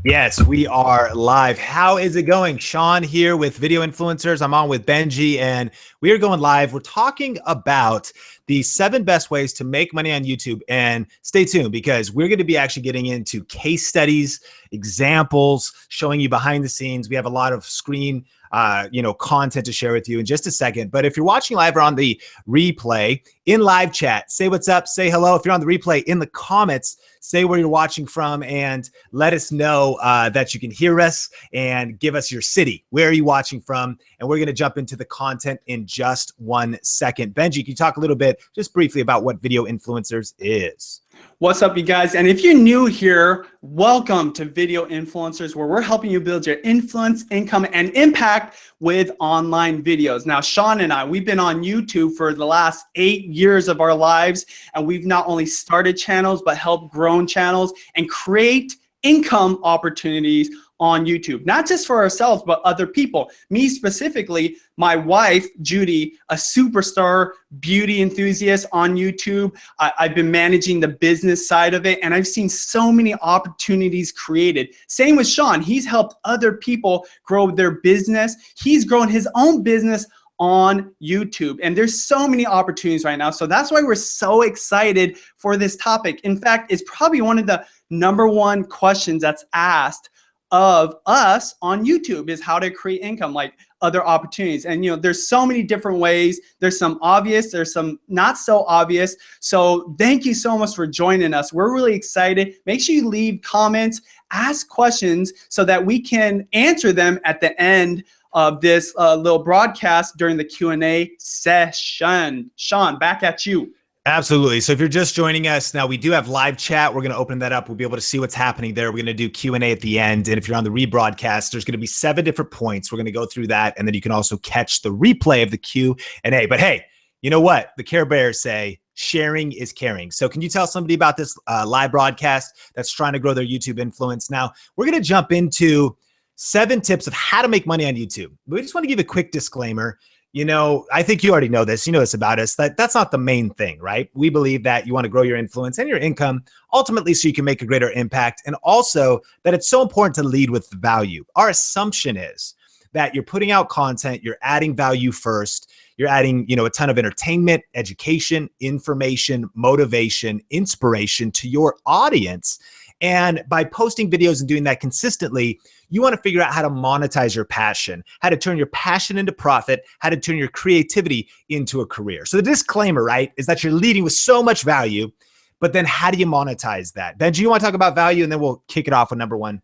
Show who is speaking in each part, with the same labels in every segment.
Speaker 1: Yes, we are live. How is it going? Sean here with Video Influencers. I'm on with Benji, and we are going live. We're talking about the 7 best ways to make money on YouTube. And stay tuned because we're going to be actually getting into case studies, examples, showing you behind the scenes. We have a lot of screen content to share with you in just a second. But if you're watching live or on the replay, in live chat, say what's up, say hello. If you're on the replay, in the comments, say where you're watching from and let us know that you can hear us and give us your city. Where are you watching from? And we're going to jump into the content in just 1 second. Benji, can you talk a little bit, just briefly, about what Video Influencers is?
Speaker 2: What's up, you guys? And if you're new here, welcome to Video Influencers, where we're helping you build your influence, income, and impact with online videos. Now, Sean and I, we've been on YouTube for the last 8 years of our lives, and we've not only started channels, but helped grow channels and create income opportunities on YouTube, not just for ourselves, but other people. Me specifically, my wife, Judy, a superstar beauty enthusiast on YouTube. I've been managing the business side of it, and I've seen so many opportunities created. Same with Sean. He's helped other people grow their business. He's grown his own business on YouTube, and there's so many opportunities right now. So that's why we're so excited for this topic. In fact, it's probably one of the #1 questions that's asked of us on YouTube is how to create income, like other opportunities. And there's so many different ways. There's some obvious, there's some not so obvious. So thank you so much for joining us. We're really excited. Make sure you leave comments, ask questions so that we can answer them at the end of this little broadcast during the Q&A session. Sean, back at you.
Speaker 1: Absolutely. So if you're just joining us now, we do have live chat. We're going to open that up. We'll be able to see what's happening there. We're going to do Q&A at the end. And if you're on the rebroadcast, there's going to be 7 different points. We're going to go through that. And then you can also catch the replay of the Q&A. But hey, you know what? The Care Bears say sharing is caring. So can you tell somebody about this live broadcast that's trying to grow their YouTube influence? Now, we're going to jump into 7 tips of how to make money on YouTube. But we just want to give a quick disclaimer. I think you already know this. You know this about us. That's not the main thing, right? We believe that you want to grow your influence and your income ultimately so you can make a greater impact, and also that it's so important to lead with value. Our assumption is that you're putting out content, you're adding value first, you're adding, a ton of entertainment, education, information, motivation, inspiration to your audience. And by posting videos and doing that consistently, you want to figure out how to monetize your passion, how to turn your passion into profit, how to turn your creativity into a career. So the disclaimer, right, is that you're leading with so much value, but then how do you monetize that? Benji, you want to talk about value, and then we'll kick it off with #1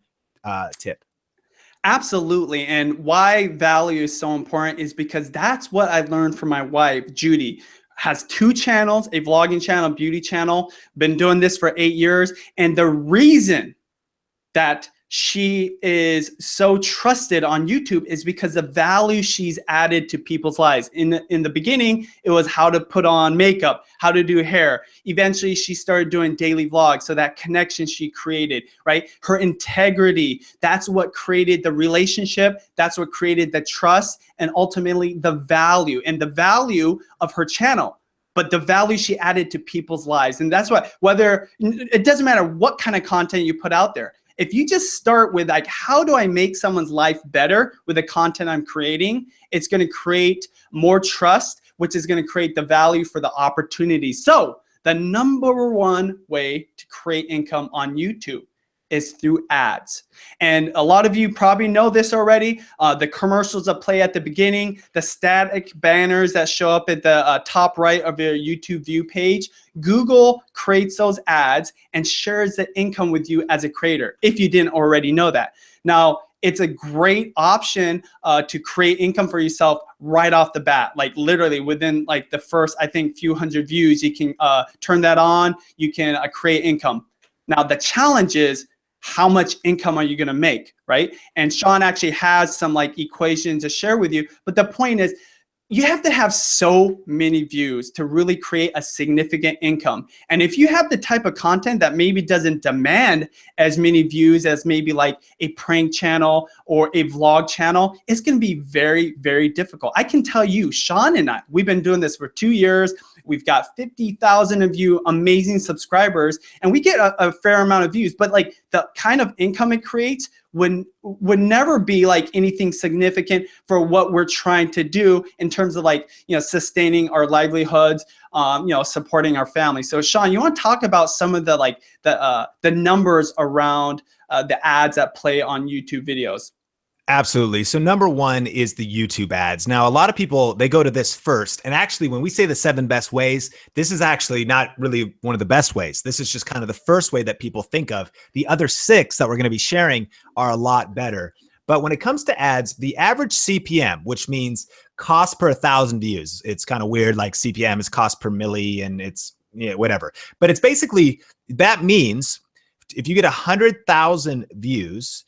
Speaker 1: tip.
Speaker 2: Absolutely. And why value is so important is because that's what I learned from my wife, Judy. Has 2 channels, a vlogging channel, beauty channel, been doing this for 8 years. And the reason that she is so trusted on YouTube is because the value she's added to people's lives. In the beginning, it was how to put on makeup, how to do hair. Eventually, she started doing daily vlogs. So that connection she created, right? Her integrity, that's what created the relationship. That's what created the trust, and ultimately the value. And the value of her channel, but the value she added to people's lives. And that's what, it doesn't matter what kind of content you put out there. If you just start with like, how do I make someone's life better with the content I'm creating? It's going to create more trust, which is going to create the value for the opportunity. So the #1 way to create income on YouTube is through ads. And a lot of you probably know this already. The commercials that play at the beginning, the static banners that show up at the top right of your YouTube view page. Google creates those ads and shares the income with you as a creator, if you didn't already know that. Now, it's a great option to create income for yourself right off the bat. Like literally within like the first, I think, few hundred views, you can turn that on, you can create income. Now, the challenge is, how much income are you going to make, right? And Sean actually has some like equations to share with you. But the point is, you have to have so many views to really create a significant income. And if you have the type of content that maybe doesn't demand as many views as maybe like a prank channel or a vlog channel, it's going to be very, very difficult. I can tell you, Sean and I, we've been doing this for 2 years. We've got 50,000 of you amazing subscribers, and we get a fair amount of views. But like the kind of income it creates would never be like anything significant for what we're trying to do in terms of like, you know, sustaining our livelihoods, you know, supporting our family. So Sean, you want to talk about some of the like the numbers around the ads that play on YouTube videos?
Speaker 1: Absolutely. So number one is the YouTube ads. Now, a lot of people, they go to this first. And actually, when we say the 7 best ways, this is actually not really one of the best ways. This is just kind of the first way that people think of. The other 6 that we're going to be sharing are a lot better. But when it comes to ads, the average CPM, which means cost per 1,000 views, it's kind of weird, like CPM is cost per milli and it's, you know, whatever. But it's basically, that means if you get 100,000 views,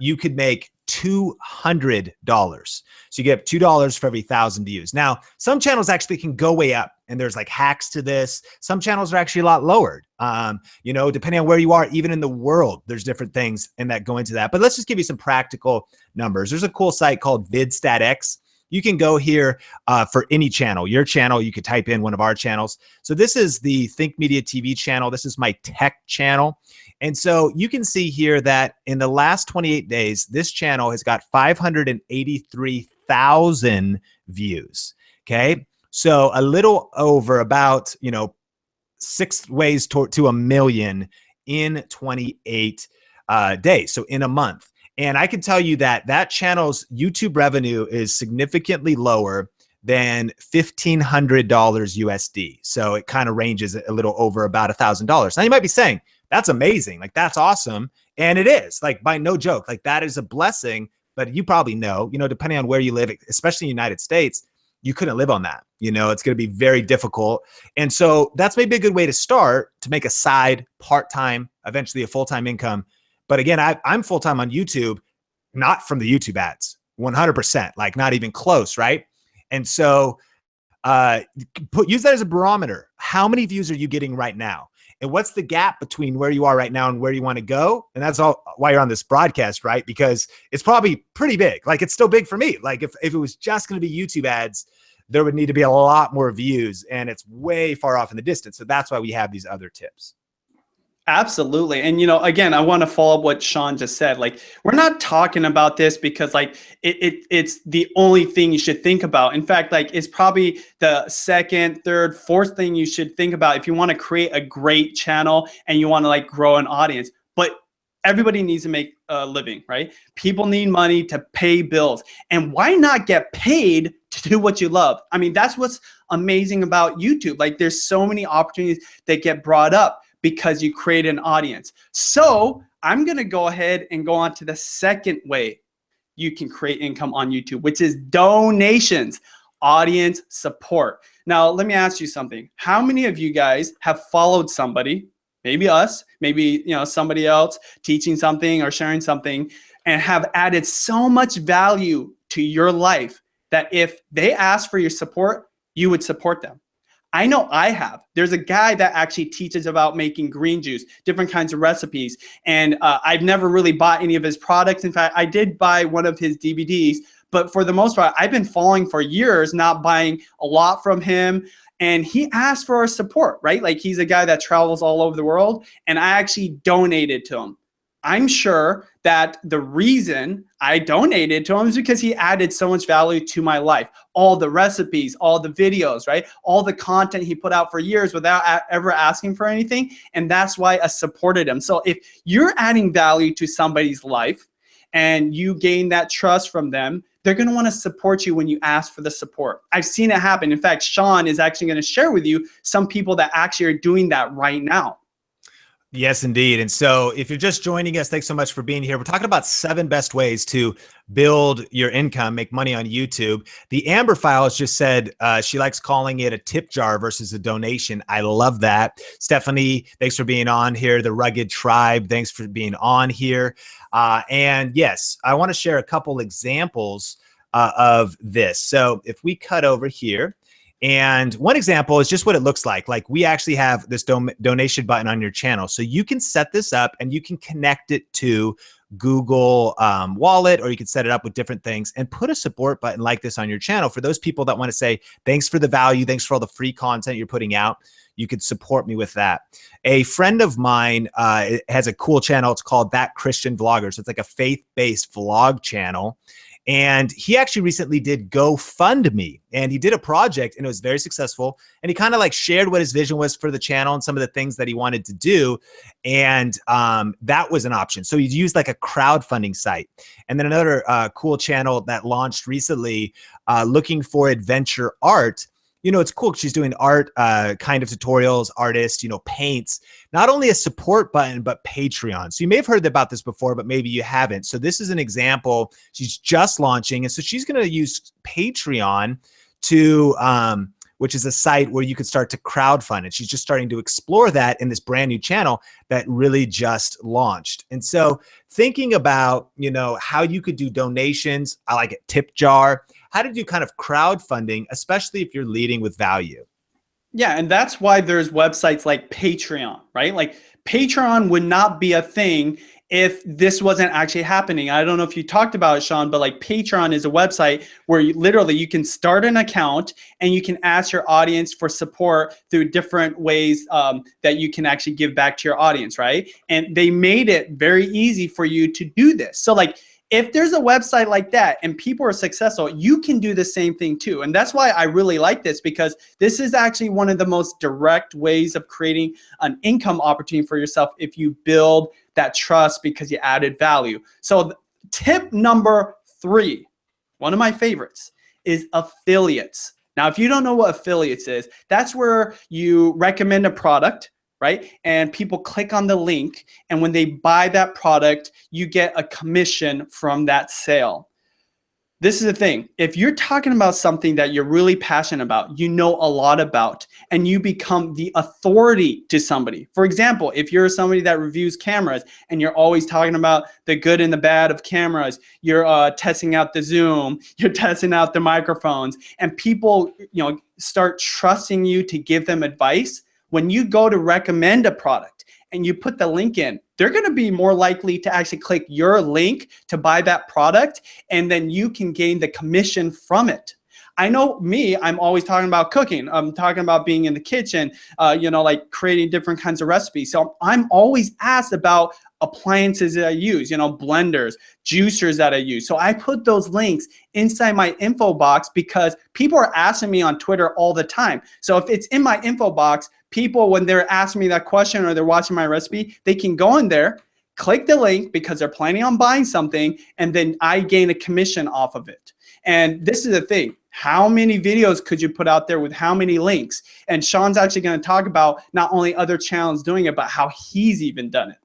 Speaker 1: you could make $200. So you get $2 for every 1,000 views. Now, some channels actually can go way up, and there's like hacks to this. Some channels are actually a lot lowered. You know, depending on where you are, even in the world, there's different things and that go into that. But let's just give you some practical numbers. There's a cool site called VidStatX. You can go here for any channel. Your channel, you could type in one of our channels. So this is the Think Media TV channel. This is my tech channel. And so you can see here that in the last 28 days, this channel has got 583,000 views. Okay. So a little over about, you know, 6 ways to 1 million in 28 days. So in a month. And I can tell you that that channel's YouTube revenue is significantly lower than $1,500 USD. So it kind of ranges a little over about $1,000. Now you might be saying, that's amazing. Like, that's awesome. And it is, like, by no joke, like that is a blessing. But you probably know, you know, depending on where you live, especially in the United States, you couldn't live on that. You know, it's going to be very difficult. And so that's maybe a good way to start, to make a side, part-time, eventually a full-time income. But again, I'm full-time on YouTube, not from the YouTube ads, 100%, like not even close, right? And so use that as a barometer. How many views are you getting right now? And what's the gap between where you are right now and where you want to go? And that's all why you're on this broadcast, right? Because it's probably pretty big. Like, it's still big for me. Like, if it was just going to be YouTube ads, there would need to be a lot more views, and it's way far off in the distance. So that's why we have these other tips.
Speaker 2: Absolutely. And, you know, again, I want to follow up what Sean just said. Like, we're not talking about this because like it's the only thing you should think about. In fact, like, it's probably the second, third, fourth thing you should think about if you want to create a great channel and you want to like grow an audience. But everybody needs to make a living, right? People need money to pay bills. And why not get paid to do what you love? I mean, that's what's amazing about YouTube. Like, there's so many opportunities that get brought up because you create an audience. So I'm going to go ahead and go on to the second way you can create income on YouTube, which is donations, audience support. Now, let me ask you something. How many of you guys have followed somebody, maybe us, maybe, you know, somebody else teaching something or sharing something, and have added so much value to your life that if they ask for your support, you would support them? I know I have. There's a guy that actually teaches about making green juice, different kinds of recipes. And I've never really bought any of his products. In fact, I did buy one of his DVDs, but for the most part, I've been following for years, not buying a lot from him. And he asked for our support, right? Like, he's a guy that travels all over the world, and I actually donated to him. I'm sure that the reason I donated to him is because he added so much value to my life. All the recipes, all the videos, right? All the content he put out for years without ever asking for anything. And that's why I supported him. So if you're adding value to somebody's life and you gain that trust from them, they're going to want to support you when you ask for the support. I've seen it happen. In fact, Sean is actually going to share with you some people that actually are doing that right now.
Speaker 1: Yes, indeed. And so if you're just joining us, thanks so much for being here. We're talking about 7 best ways to build your income, make money on YouTube. The Amber File has just said she likes calling it a tip jar versus a donation. I love that. Stephanie, thanks for being on here. The Rugged Tribe, thanks for being on here. And yes, I want to share a couple examples of this. So if we cut over here, And one example is just what it looks like. Like we actually have this donation button on your channel. So you can set this up and you can connect it to Google Wallet, or you can set it up with different things and put a support button like this on your channel for those people that want to say, thanks for the value, thanks for all the free content you're putting out. You could support me with that. A friend of mine has a cool channel. It's called That Christian Vlogger. So it's like a faith-based vlog channel. And he actually recently did GoFundMe, and he did a project and it was very successful. And he kind of like shared what his vision was for the channel and some of the things that he wanted to do. And that was an option. So he used like a crowdfunding site. And then another cool channel that launched recently, looking for adventure art. You know, it's cool. She's doing art kind of tutorials, artist, you know, paints, not only a support button, but Patreon. So you may have heard about this before, but maybe you haven't. So this is an example. She's just launching. And so she's going to use Patreon to, which is a site where you could start to crowdfund. And she's just starting to explore that in this brand new channel that really just launched. And so thinking about, you know, how you could do donations, I like it, tip jar, how to do kind of crowdfunding, especially if you're leading with value.
Speaker 2: Yeah, and that's why there's websites like Patreon, right? Like Patreon would not be a thing if this wasn't actually happening. I don't know if you talked about it, Sean, but like Patreon is a website where you can start an account and you can ask your audience for support through different ways that you can actually give back to your audience, right? And they made it very easy for you to do this. So like, if there's a website like that and people are successful, you can do the same thing too. And that's why I really like this, because this is actually one of the most direct ways of creating an income opportunity for yourself if you build that trust because you added value. So tip number 3, one of my favorites, is affiliates. Now, if you don't know what affiliates is, that's where you recommend a product, right? And people click on the link, and when they buy that product, you get a commission from that sale. This is the thing. If you're talking about something that you're really passionate about, you know a lot about, and you become the authority to somebody. For example, if you're somebody that reviews cameras and you're always talking about the good and the bad of cameras, you're testing out the zoom, you're testing out the microphones, and people, you know, start trusting you to give them advice. When you go to recommend a product and you put the link in, they're going to be more likely to actually click your link to buy that product, and then you can gain the commission from it. I know me, I'm always talking about cooking. I'm talking about being in the kitchen, you know, like creating different kinds of recipes. So I'm always asked about appliances that I use, you know, blenders, juicers that I use. So I put those links inside my info box because people are asking me on Twitter all the time. So if it's in my info box, people, when they're asking me that question or they're watching my recipe, they can go in there, click the link because they're planning on buying something, and then I gain a commission off of it. And this is the thing. How many videos could you put out there with how many links? And Sean's actually going to talk about not only other channels doing it, but how he's even done it.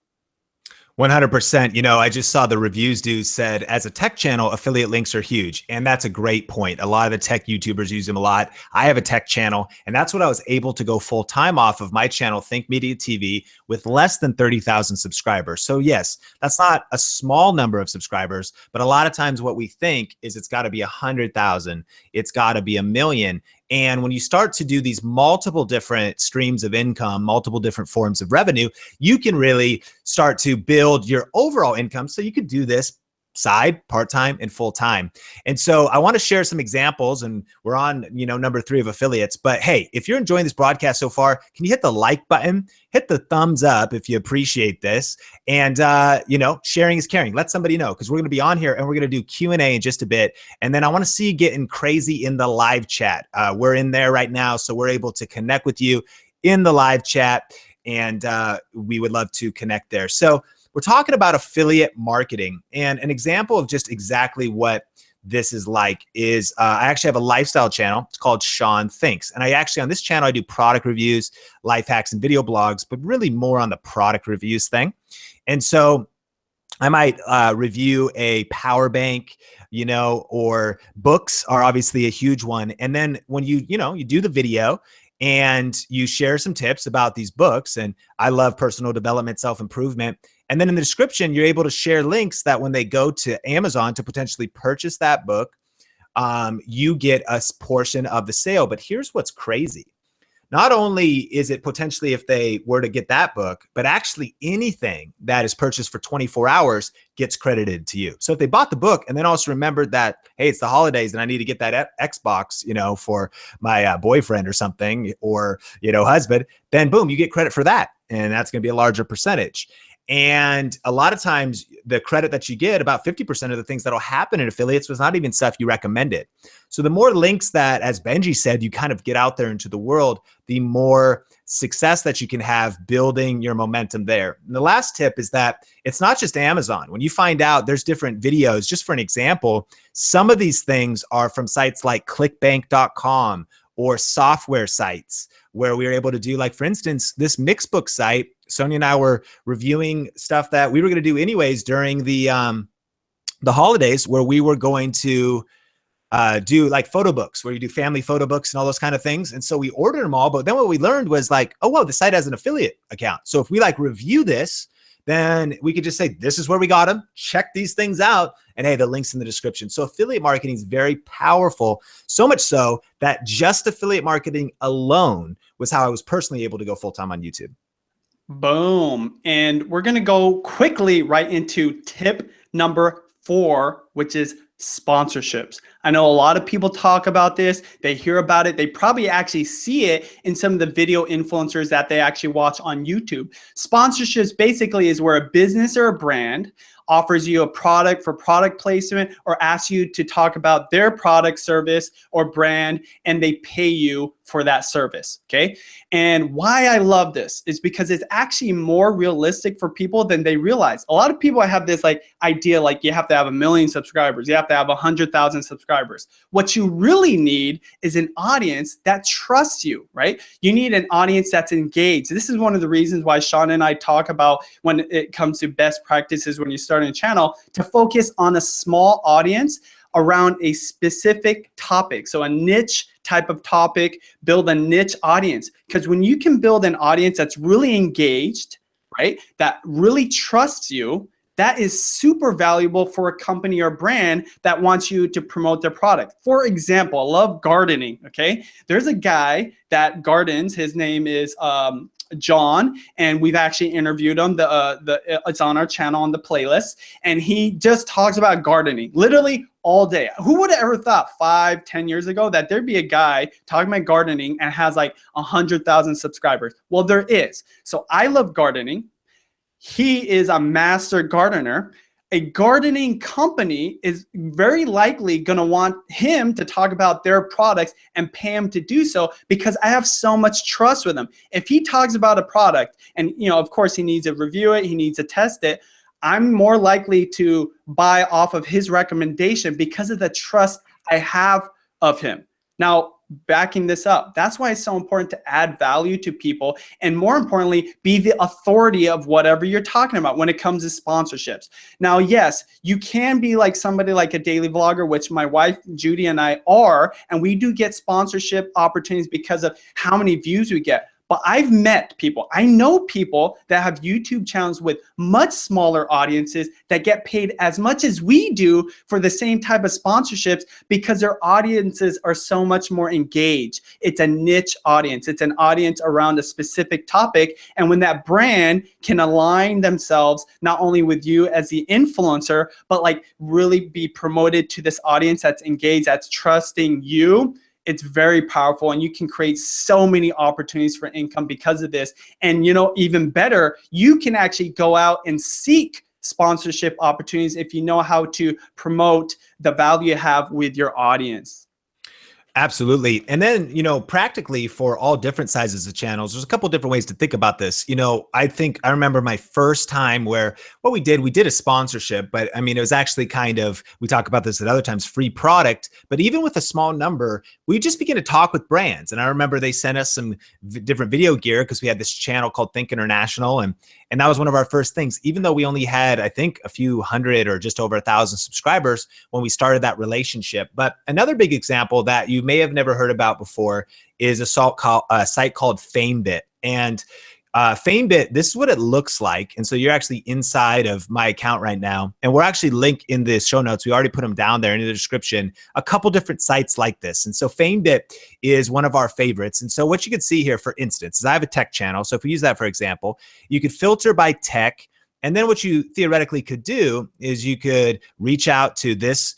Speaker 1: 100%. You know, I just saw the reviews dude said, as a tech channel, affiliate links are huge. And that's a great point. A lot of the tech YouTubers use them a lot. I have a tech channel, and that's what I was able to go full time off of my channel, Think Media TV, with less than 30,000 subscribers. So yes, that's not a small number of subscribers, but a lot of times what we think is it's got to be 100,000. It's got to be 1 million. And when you start to do these multiple different streams of income, multiple different forms of revenue, you can really start to build your overall income. So you could do this side, part-time, and full-time. And so I want to share some examples, and we're on, you know, number 3 of affiliates. But hey, if you're enjoying this broadcast so far, can you hit the like button, hit the thumbs up if you appreciate this, and you know, sharing is caring. Let somebody know, because we're going to be on here and we're going to do Q&A in just a bit. And then I want to see you getting crazy in the live chat. We're in there right now, so we're able to connect with you in the live chat, and we would love to connect there. So we're talking about affiliate marketing, and an example of just exactly what this is like is I actually have a lifestyle channel. It's called Sean Thinks. And I actually, on this channel, I do product reviews, life hacks, and video blogs, but really more on the product reviews thing. And so I might review a power bank, you know, or books are obviously a huge one. And then when you do the video and you share some tips about these books, and I love personal development, self-improvement. And then in the description, you're able to share links that when they go to Amazon to potentially purchase that book, you get a portion of the sale. But here's what's crazy. Not only is it potentially if they were to get that book, but actually anything that is purchased for 24 hours gets credited to you. So if they bought the book and then also remembered that, hey, it's the holidays and I need to get that Xbox, for my boyfriend or something, or, husband, then boom, you get credit for that. And that's going to be a larger percentage. And a lot of times the credit that you get, about 50% of the things that'll happen in affiliates was not even stuff you recommended. So the more links that, as Benji said, you kind of get out there into the world, the more success that you can have building your momentum there. And the last tip is that it's not just Amazon. When you find out there's different videos, just for an example, some of these things are from sites like clickbank.com or software sites where we were able to do, like, for instance, this Mixbook site. Sonia and I were reviewing stuff that we were going to do anyways during the holidays, where we were going to do like photo books, where you do family photo books and all those kind of things. And so we ordered them all. But then what we learned was like, oh, whoa, the site has an affiliate account. So if we like review this, then we could just say, this is where we got them. Check these things out. And hey, the link's in the description. So affiliate marketing is very powerful. So much so that just affiliate marketing alone was how I was personally able to go full-time on YouTube.
Speaker 2: Boom. And we're going to go quickly right into tip number 4, which is sponsorships. I know a lot of people talk about this. They hear about it. They probably actually see it in some of the video influencers that they actually watch on YouTube. Sponsorships basically is where a business or a brand offers you a product for product placement or asks you to talk about their product, service, or brand, and they pay you for that service, okay? And why I love this is because it's actually more realistic for people than they realize. A lot of people have this like idea, like you have to have 1 million subscribers, you have to have 100,000 subscribers. What you really need is an audience that trusts you, right? You need an audience that's engaged. This is one of the reasons why Sean and I talk about when it comes to best practices when you're starting a channel, to focus on a small audience around a specific topic. So a niche type of topic, build a niche audience. Because when you can build an audience that's really engaged, right, that really trusts you, that is super valuable for a company or brand that wants you to promote their product. For example, I love gardening, okay? There's a guy that gardens, his name is John, and we've actually interviewed him. It's on our channel on the playlist, and he just talks about gardening literally all day. Who would have ever thought 5-10 years ago that there'd be a guy talking about gardening and has like 100,000 subscribers? Well, there is. So I love gardening. He is a master gardener. A gardening company is very likely going to want him to talk about their products and pay him to do so, because I have so much trust with him. If he talks about a product and, of course he needs to review it, he needs to test it, I'm more likely to buy off of his recommendation because of the trust I have of him. Now, backing this up, that's why it's so important to add value to people, and more importantly, be the authority of whatever you're talking about when it comes to sponsorships. Now, yes, you can be like somebody like a daily vlogger, which my wife Judy and I are, and we do get sponsorship opportunities because of how many views we get. But I've met people, I know people that have YouTube channels with much smaller audiences that get paid as much as we do for the same type of sponsorships because their audiences are so much more engaged. It's a niche audience. It's an audience around a specific topic. And when that brand can align themselves not only with you as the influencer, but like really be promoted to this audience that's engaged, that's trusting you, it's very powerful, and you can create so many opportunities for income because of this. And even better, you can actually go out and seek sponsorship opportunities if you know how to promote the value you have with your audience.
Speaker 1: Absolutely. And then, practically for all different sizes of channels, there's a couple different ways to think about this. I remember my first time where what we did a sponsorship, but I mean, it was actually kind of, we talk about this at other times, free product. But even with a small number, we just began to talk with brands. And I remember they sent us some different video gear because we had this channel called Think International. And that was one of our first things, even though we only had, I think, a few hundred or just over 1,000 subscribers when we started that relationship. But another big example that you may have never heard about before is a site called FameBit. And FameBit, this is what it looks like. And so you're actually inside of my account right now. And we're actually linked in the show notes. We already put them down there in the description, a couple different sites like this. And so FameBit is one of our favorites. And so what you can see here, for instance, is I have a tech channel. So if we use that, for example, you could filter by tech. And then what you theoretically could do is you could reach out to this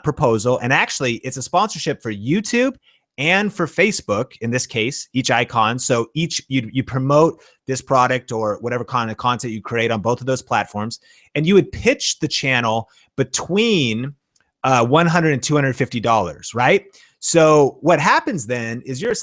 Speaker 1: proposal. And actually, it's a sponsorship for YouTube and for Facebook, in this case, each icon. So each you promote this product or whatever kind of content you create on both of those platforms, and you would pitch the channel between $100 and $250, right? So what happens then is you're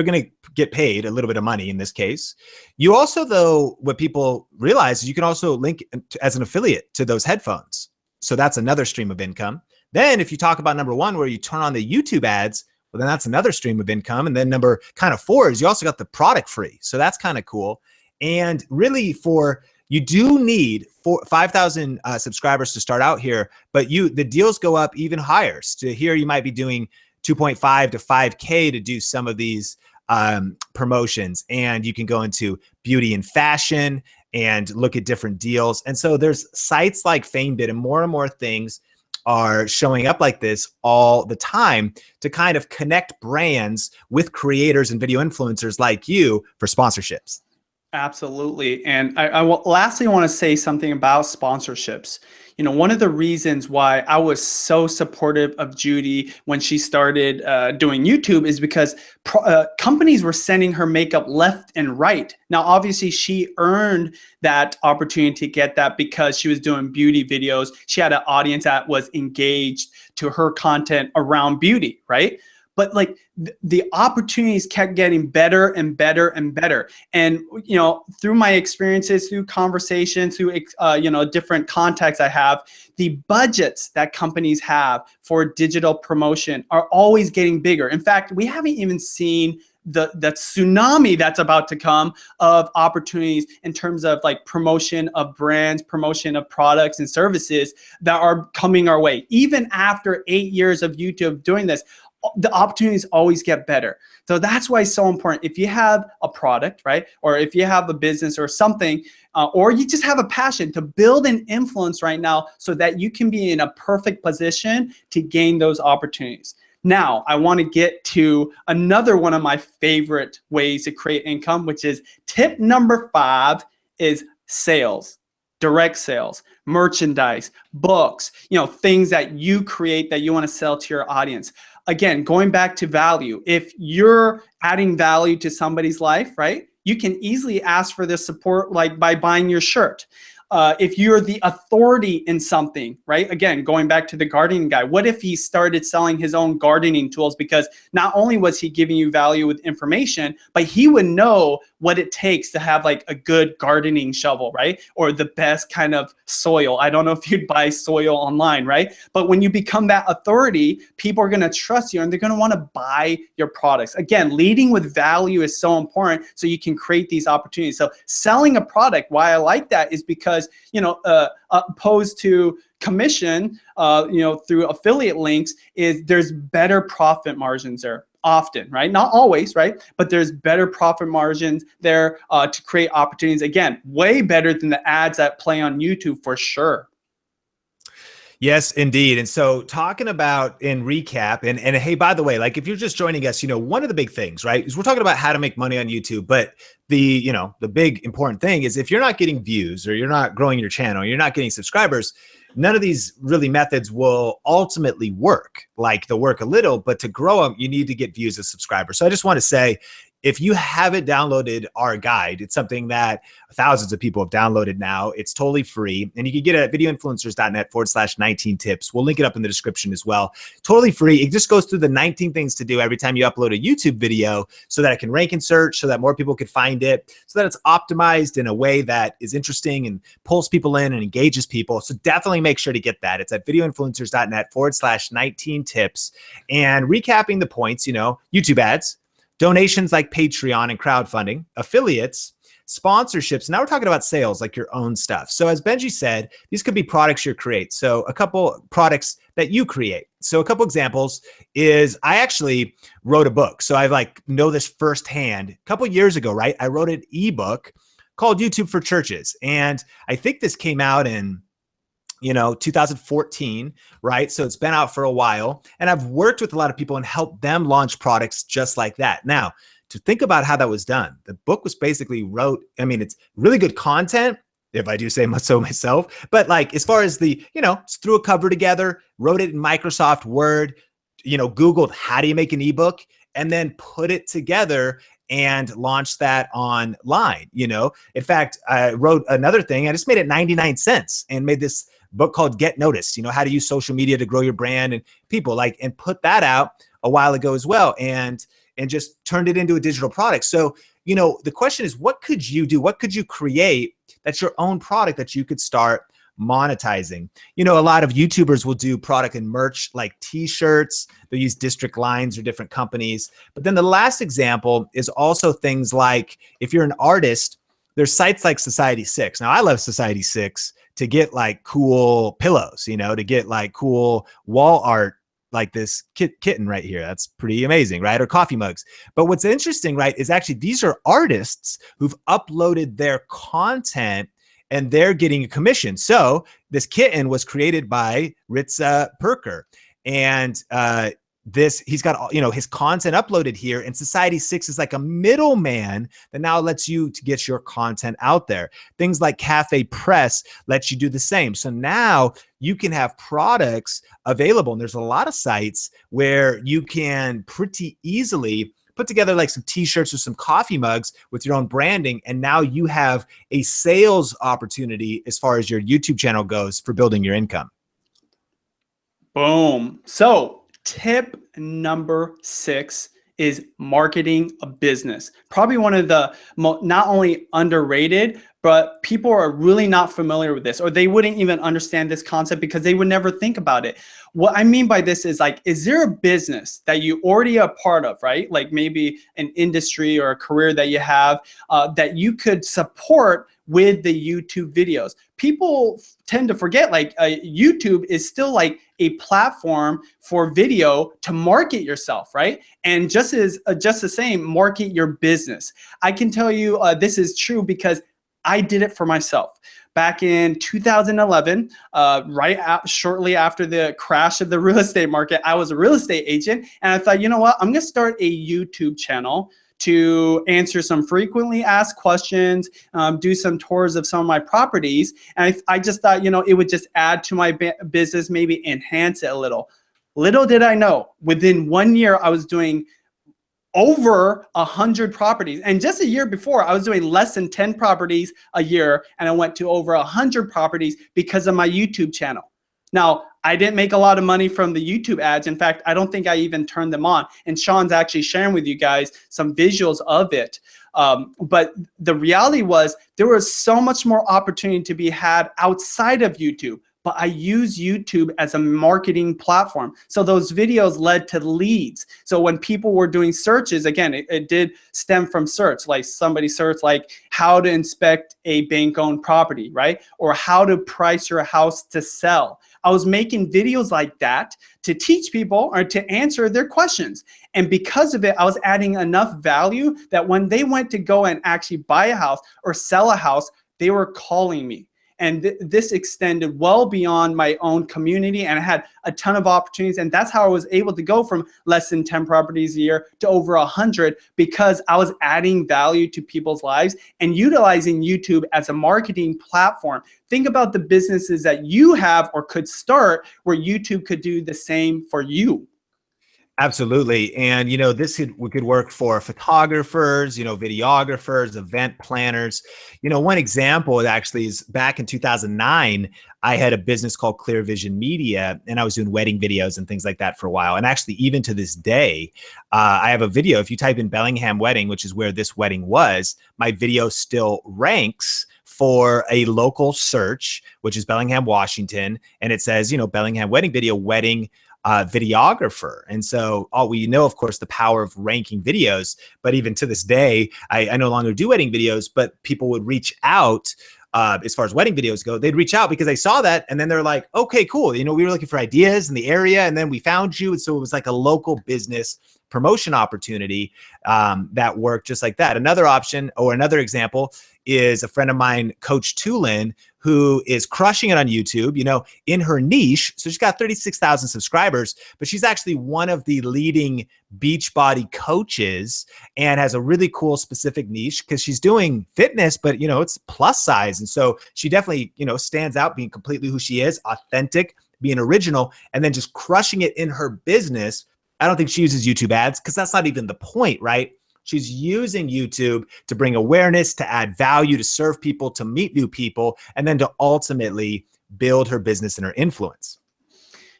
Speaker 1: going to get paid a little bit of money in this case. You also, though, what people realize is you can also link as an affiliate to those headphones. So that's another stream of income. Then if you talk about number one, where you turn on the YouTube ads, well, then that's another stream of income. And then number kind of four is you also got the product free. So that's kind of cool. And really you do need 5,000 subscribers to start out here, but the deals go up even higher. So here you might be doing 2.5 to 5K to do some of these promotions. And you can go into beauty and fashion and look at different deals. And so there's sites like FameBit and more things are showing up like this all the time to kind of connect brands with creators and video influencers like you for sponsorships.
Speaker 2: Absolutely. And lastly, I want to say something about sponsorships. One of the reasons why I was so supportive of Judy when she started doing YouTube is because companies were sending her makeup left and right. Now, obviously, she earned that opportunity to get that because she was doing beauty videos. She had an audience that was engaged to her content around beauty, right? But like the opportunities kept getting better and better and better. And, through my experiences, through conversations, through, different contacts I have, the budgets that companies have for digital promotion are always getting bigger. In fact, we haven't even seen the tsunami that's about to come of opportunities in terms of like promotion of brands, promotion of products and services that are coming our way. Even after 8 years of YouTube doing this, the opportunities always get better. So that's why it's so important. If you have a product, right? Or if you have a business or something, or you just have a passion to build an influence right now so that you can be in a perfect position to gain those opportunities. Now, I want to get to another one of my favorite ways to create income, which is tip number 5 is sales. Direct sales, merchandise, books, things that you create that you want to sell to your audience. Again, going back to value, if you're adding value to somebody's life, right, you can easily ask for this support like by buying your shirt. If you're the authority in something, right? Again, going back to the gardening guy, what if he started selling his own gardening tools? Because not only was he giving you value with information, but he would know what it takes to have like a good gardening shovel, right? Or the best kind of soil. I don't know if you'd buy soil online, right? But when you become that authority, people are going to trust you and they're going to want to buy your products. Again, leading with value is so important so you can create these opportunities. So selling a product, why I like that is because, opposed to commission, through affiliate links, is there's better profit margins there. Often, right? Not always, right? But there's better profit margins there to create opportunities. Again, way better than the ads that play on YouTube for sure.
Speaker 1: Yes, indeed. And so talking about in recap, and hey, by the way, like if you're just joining us, one of the big things, right, is we're talking about how to make money on YouTube. But the big important thing is if you're not getting views or you're not growing your channel, you're not getting subscribers, none of these really methods will ultimately work. Like they'll work a little, but to grow them, you need to get views as subscribers. So I just want to say, if you haven't downloaded our guide, it's something that thousands of people have downloaded now. It's totally free. And you can get it at videoinfluencers.net/19 tips. We'll link it up in the description as well. Totally free. It just goes through the 19 things to do every time you upload a YouTube video so that it can rank in search, so that more people can find it, so that it's optimized in a way that is interesting and pulls people in and engages people. So definitely make sure to get that. It's at videoinfluencers.net/19 tips. And recapping the points, YouTube ads, donations like Patreon and crowdfunding, affiliates, sponsorships. Now we're talking about sales, like your own stuff. So as Benji said, these could be products you create. So a couple products that you create. So a couple examples is I actually wrote a book. So I like know this firsthand. A couple years ago, right? I wrote an ebook called YouTube for Churches. And I think this came out in 2014, right? So it's been out for a while, and I've worked with a lot of people and helped them launch products just like that. Now, to think about how that was done, the book was basically it's really good content, if I do say so myself, but like, as far as the, threw a cover together, wrote it in Microsoft Word, Googled how do you make an ebook, and then put it together and launched that online. In fact, I wrote another thing. I just made it 99 cents and made this book called Get Noticed, how to use social media to grow your brand and people, and put that out a while ago as well, and just turned it into a digital product. So, the question is, what could you do? What could you create that's your own product that you could start monetizing? A lot of YouTubers will do product and merch like t-shirts. They'll use district lines or different companies. But then the last example is also things like, if you're an artist, there's sites like Society6. Now I love Society6 to get like cool pillows, to get like cool wall art, like this kitten right here. That's pretty amazing, right? Or coffee mugs. But what's interesting, right, is actually these are artists who've uploaded their content and they're getting a commission. So this kitten was created by Ritza Perker, and he's got his content uploaded here, and Society6 is like a middleman that now lets you to get your content out there. Things like Cafe Press lets you do the same. So now you can have products available, and there's a lot of sites where you can pretty easily put together like some t-shirts or some coffee mugs with your own branding, and now you have a sales opportunity as far as your YouTube channel goes for building your income.
Speaker 2: Boom. So tip number 6 is marketing a business. Probably one of the not only underrated, but people are really not familiar with this, or they wouldn't even understand this concept because they would never think about it. What I mean by this is like, is there a business that you already are part of, right? Like maybe an industry or a career that you have that you could support with the YouTube videos. People tend to forget like YouTube is still like a platform for video to market yourself, right? And just the same, market your business. I can tell you this is true because I did it for myself. Back in 2011, shortly after the crash of the real estate market, I was a real estate agent, and I thought, you know what, I'm gonna start a YouTube channel to answer some frequently asked questions, do some tours of some of my properties. And I just thought, it would just add to my business, maybe enhance it a little. Little did I know, within 1 year, I was doing over 100 properties. And just a year before, I was doing less than 10 properties a year, and I went to over 100 properties because of my YouTube channel. Now, I didn't make a lot of money from the YouTube ads. In fact, I don't think I even turned them on. And Sean's actually sharing with you guys some visuals of it. But the reality was there was so much more opportunity to be had outside of YouTube. But I use YouTube as a marketing platform. So those videos led to leads. So when people were doing searches, again, it did stem from search. Like somebody searched like how to inspect a bank-owned property, right? Or how to price your house to sell. I was making videos like that to teach people or to answer their questions. And because of it, I was adding enough value that when they went to go and actually buy a house or sell a house, they were calling me. And this extended well beyond my own community, and I had a ton of opportunities. And that's how I was able to go from less than 10 properties a year to over 100, because I was adding value to people's lives and utilizing YouTube as a marketing platform. Think about the businesses that you have or could start where YouTube could do the same for you.
Speaker 1: Absolutely. And, this could work for photographers, videographers, event planners. One example actually is back in 2009, I had a business called Clear Vision Media, and I was doing wedding videos and things like that for a while. And actually, even to this day, I have a video. If you type in Bellingham wedding, which is where this wedding was, my video still ranks for a local search, which is Bellingham, Washington. And it says, Bellingham wedding video, wedding videographer. And so we know, of course, the power of ranking videos, but even to this day, I no longer do wedding videos, but people would reach out. As far as wedding videos go, they'd reach out because they saw that. And then they're like, okay, cool. We were looking for ideas in the area, and then we found you. And so it was like a local business promotion opportunity that worked just like that. Another option, or another example, is a friend of mine, Coach Tulin, who is crushing it on YouTube, in her niche. So she's got 36,000 subscribers, but she's actually one of the leading Beachbody coaches and has a really cool specific niche because she's doing fitness, but it's plus size. And so she definitely, stands out being completely who she is, authentic, being original, and then just crushing it in her business. I don't think she uses YouTube ads because that's not even the point, right? She's using YouTube to bring awareness, to add value, to serve people, to meet new people, and then to ultimately build her business and her influence.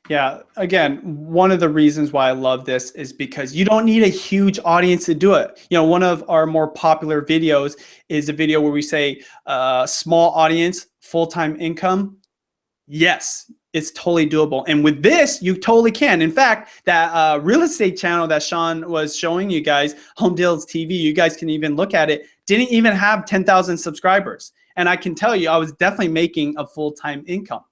Speaker 2: Yeah. Again, one of the reasons why I love this is because you don't need a huge audience to do it. One of our more popular videos is a video where we say, small audience, full-time income. Yes, it's totally doable. And with this, you totally can. In fact, that real estate channel that Sean was showing you guys, Home Deals TV, you guys can even look at it, didn't even have 10,000 subscribers. And I can tell you, I was definitely making a full-time income.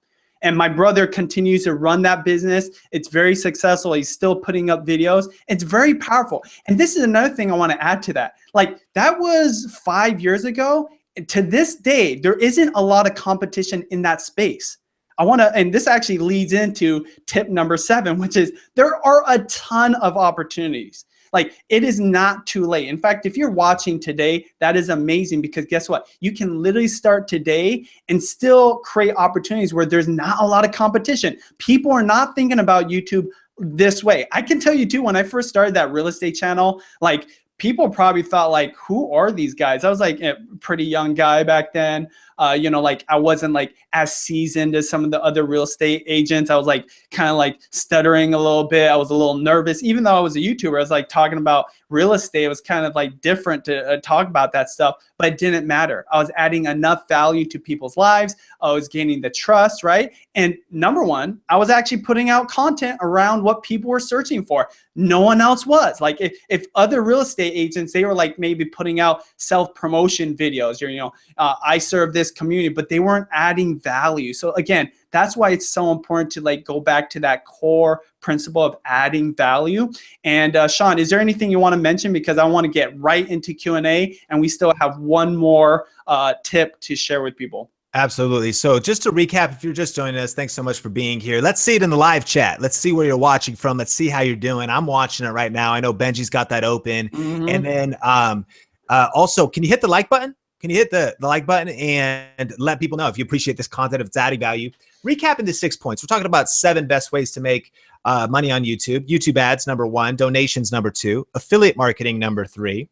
Speaker 2: And my brother continues to run that business. It's very successful. He's still putting up videos. It's very powerful. And this is another thing I want to add to that. Like, that was 5 years ago. To this day, there isn't a lot of competition in that space. And this actually leads into tip number 7, which is there are a ton of opportunities. Like, it is not too late. In fact, if you're watching today, that is amazing, because guess what? You can literally start today and still create opportunities where there's not a lot of competition. People are not thinking about YouTube this way. I can tell you too, when I first started that real estate channel, like, people probably thought, like, who are these guys? I was like a pretty young guy back then. Like, I wasn't like as seasoned as some of the other real estate agents. I was like kind of like stuttering a little bit. I was a little nervous, even though I was a YouTuber. I was like talking about real estate. It was kind of like different to talk about that stuff, but it didn't matter. I was adding enough value to people's lives. I was gaining the trust, right? And number one, I was actually putting out content around what people were searching for. No one else was. Like, if other real estate agents, they were like maybe putting out self-promotion videos, or, I serve this community, but they weren't adding value. So again, that's why it's so important to like go back to that core principle of adding value. And Sean, is there anything you want to mention? Because I want to get right into Q&A, and we still have one more tip to share with people.
Speaker 1: Absolutely. So just to recap, if you're just joining us, thanks so much for being here. Let's see it in the live chat. Let's see where you're watching from. Let's see how you're doing. I'm watching it right now. I know Benji's got that open. Mm-hmm. And then also, can you hit the like button? Can you hit the like button and let people know if you appreciate this content, if it's adding value? Recapping the 6 points. We're talking about 7 best ways to make money on YouTube. YouTube ads, number 1. Donations, number 2. Affiliate marketing, number 3.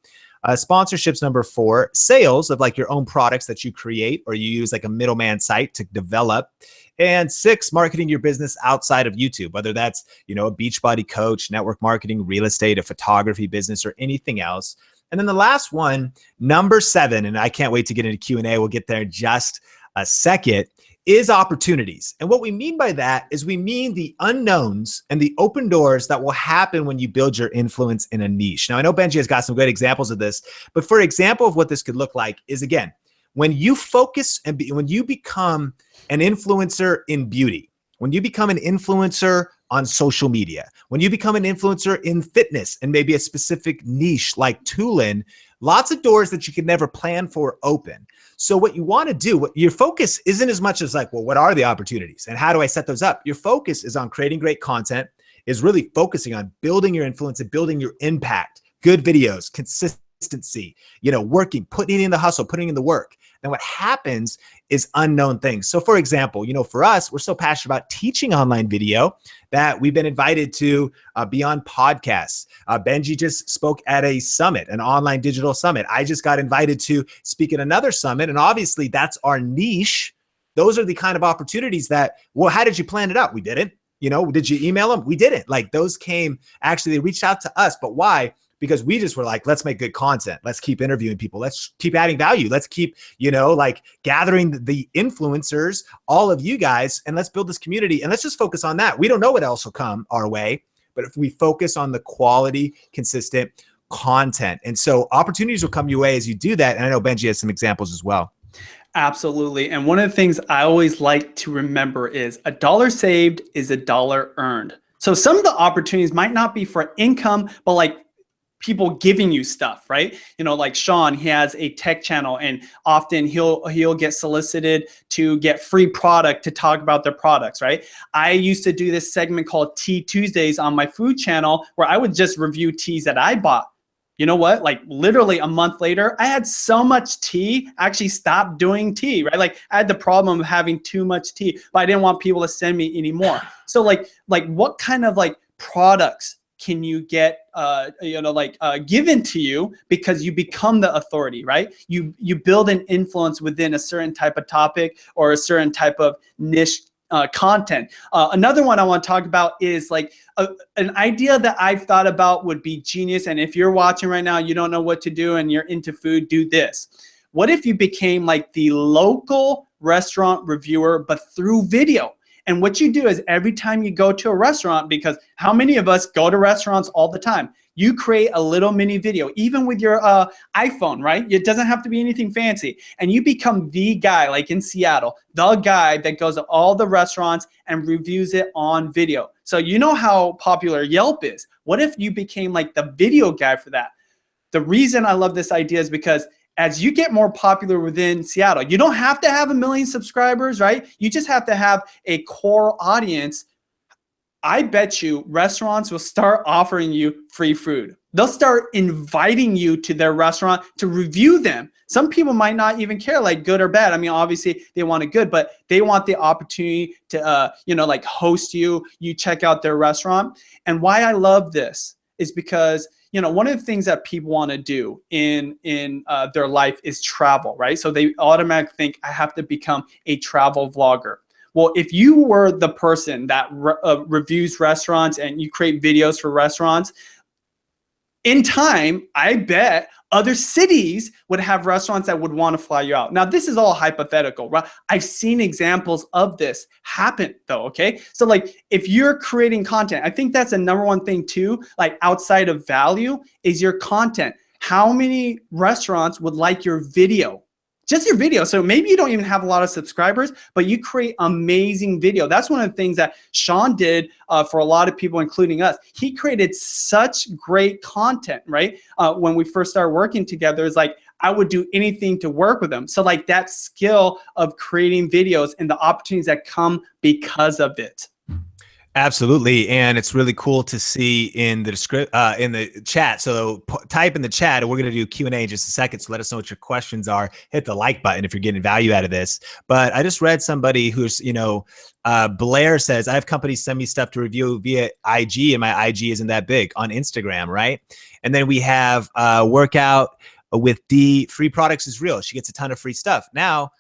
Speaker 1: Sponsorships, number 4. Sales of like your own products that you create or you use like a middleman site to develop. And 6, marketing your business outside of YouTube, whether that's, a Beachbody coach, network marketing, real estate, a photography business, or anything else. And then the last one, number 7, and I can't wait to get into Q&A. We'll get there in just a second, is opportunities. And what we mean by that is we mean the unknowns and the open doors that will happen when you build your influence in a niche. Now, I know Benji has got some great examples of this, but for example of what this could look like is, again, when you focus and when you become an influencer in beauty, when you become an influencer on social media, when you become an influencer in fitness and maybe a specific niche like Tulin, lots of doors that you could never plan for open. So what you want to do, what your focus isn't as much as like, well, what are the opportunities and how do I set those up? Your focus is on creating great content, is really focusing on building your influence and building your impact, good videos, consistency, working, putting in the hustle, putting in the work. Then what happens is unknown things. So for example, for us, we're so passionate about teaching online video that we've been invited to be on podcasts. Benji just spoke at a summit, an online digital summit. I just got invited to speak at another summit. And obviously that's our niche. Those are the kind of opportunities that, well, how did you plan it out? We didn't. Did you email them? We didn't. Like, those came, actually, they reached out to us. But why? because we just were like, let's make good content. Let's keep interviewing people. Let's keep adding value. Let's keep, like gathering the influencers, all of you guys, and let's build this community and let's just focus on that. We don't know what else will come our way, but if we focus on the quality, consistent content. And so opportunities will come your way as you do that. And I know Benji has some examples as well.
Speaker 2: Absolutely. And one of the things I always like to remember is a dollar saved is a dollar earned. So some of the opportunities might not be for income, but like people giving you stuff, right? Like Sean, he has a tech channel and often he'll get solicited to get free product to talk about their products, right? I used to do this segment called Tea Tuesdays on my food channel where I would just review teas that I bought. You know what? Like literally a month later, I had so much tea, I actually stopped doing tea, right? Like I had the problem of having too much tea, but I didn't want people to send me anymore. So like what kind of like products can you get, given to you because you become the authority, right? You build an influence within a certain type of topic or a certain type of niche content. Another one I want to talk about is like an idea that I've thought about would be genius. And if you're watching right now, you don't know what to do and you're into food, do this. What if you became like the local restaurant reviewer, but through video? And what you do is every time you go to a restaurant, because how many of us go to restaurants all the time? You create a little mini video, even with your iPhone, right? It doesn't have to be anything fancy. And you become the guy, like in Seattle, the guy that goes to all the restaurants and reviews it on video. So you know how popular Yelp is. What if you became like the video guy for that? The reason I love this idea is because as you get more popular within Seattle, you don't have to have 1 million subscribers, right? You just have to have a core audience. I bet you restaurants will start offering you free food. They'll start inviting you to their restaurant to review them. Some people might not even care, like good or bad. I mean, obviously they want it good, but they want the opportunity to, like host you. You check out their restaurant. And why I love this is because, one of the things that people want to do in their life is travel, right? So they automatically think I have to become a travel vlogger. Well, if you were the person that reviews restaurants and you create videos for restaurants, in time, I bet other cities would have restaurants that would want to fly you out. Now, this is all hypothetical, right? I've seen examples of this happen though, okay? So like if you're creating content, I think that's the number one thing too, like outside of value is your content. How many restaurants would like your video? Just your video. So maybe you don't even have a lot of subscribers, but you create amazing video. That's one of the things that Sean did for a lot of people, including us. He created such great content, right? When we first started working together, it's like, I would do anything to work with him. So like that skill of creating videos and the opportunities that come because of it.
Speaker 1: Absolutely. And it's really cool to see in the in the chat. So type in the chat and we're going to do Q&A in just a second. So let us know what your questions are. Hit the like button if you're getting value out of this. But I just read somebody who's, Blair says, I have companies send me stuff to review via IG and my IG isn't that big on Instagram, right? And then we have Workout with D, free products is real. She gets a ton of free stuff. Now,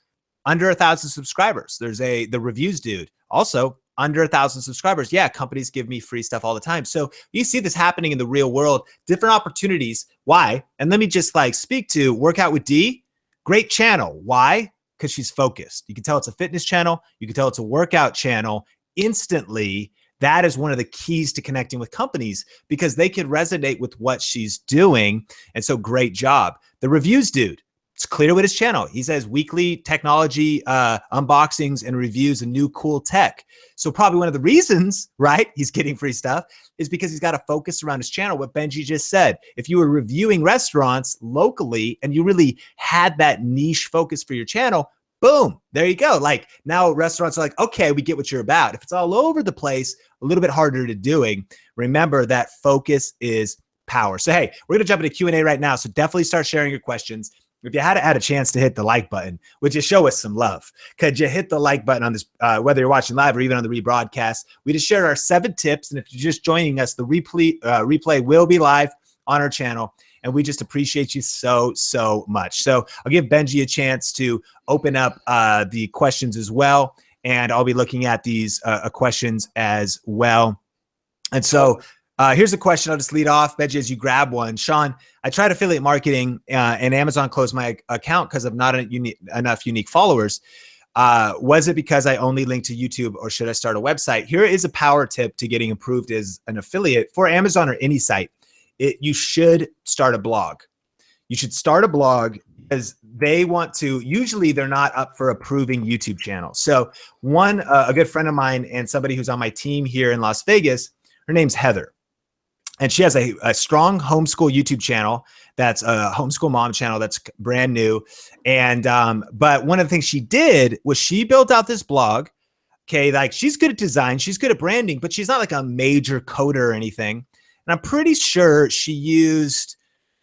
Speaker 1: under 1,000 subscribers, there's the reviews dude. Also, under 1,000 subscribers. Yeah, companies give me free stuff all the time. So you see this happening in the real world, different opportunities. Why? And let me just like speak to Workout with D. Great channel. Why? Because she's focused. You can tell it's a fitness channel. You can tell it's a workout channel. Instantly, that is one of the keys to connecting with companies because they can resonate with what she's doing. And so great job. The reviews dude. It's clear with his channel. He says weekly technology unboxings and reviews of new cool tech. So probably one of the reasons, right, he's getting free stuff is because he's got a focus around his channel. What Benji just said, if you were reviewing restaurants locally and you really had that niche focus for your channel, boom, there you go. Like now restaurants are like, okay, we get what you're about. If it's all over the place, a little bit harder to doing. Remember that focus is power. So, hey, we're going to jump into Q&A right now. So definitely start sharing your questions. If you had a chance to hit the like button, would you show us some love? Could you hit the like button on this, whether you're watching live or even on the rebroadcast? We just shared our 7 tips. And if you're just joining us, the replay will be live on our channel. And we just appreciate you so, so much. So I'll give Benji a chance to open up the questions as well. And I'll be looking at these questions as well. And so Here's a question. I'll just lead off, Benji, as you grab one. Sean, I tried affiliate marketing and Amazon closed my account because of not enough unique followers. Was it because I only linked to YouTube, or should I start a website? Here is a power tip to getting approved as an affiliate for Amazon or any site. You should start a blog. You should start a blog because they want to, usually they're not up for approving YouTube channels. So a good friend of mine and somebody who's on my team here in Las Vegas, her name's Heather. And she has a strong homeschool YouTube channel. That's a homeschool mom channel that's brand new. And but one of the things she did was she built out this blog. Okay, like she's good at design, she's good at branding, but she's not like a major coder or anything. And I'm pretty sure she used,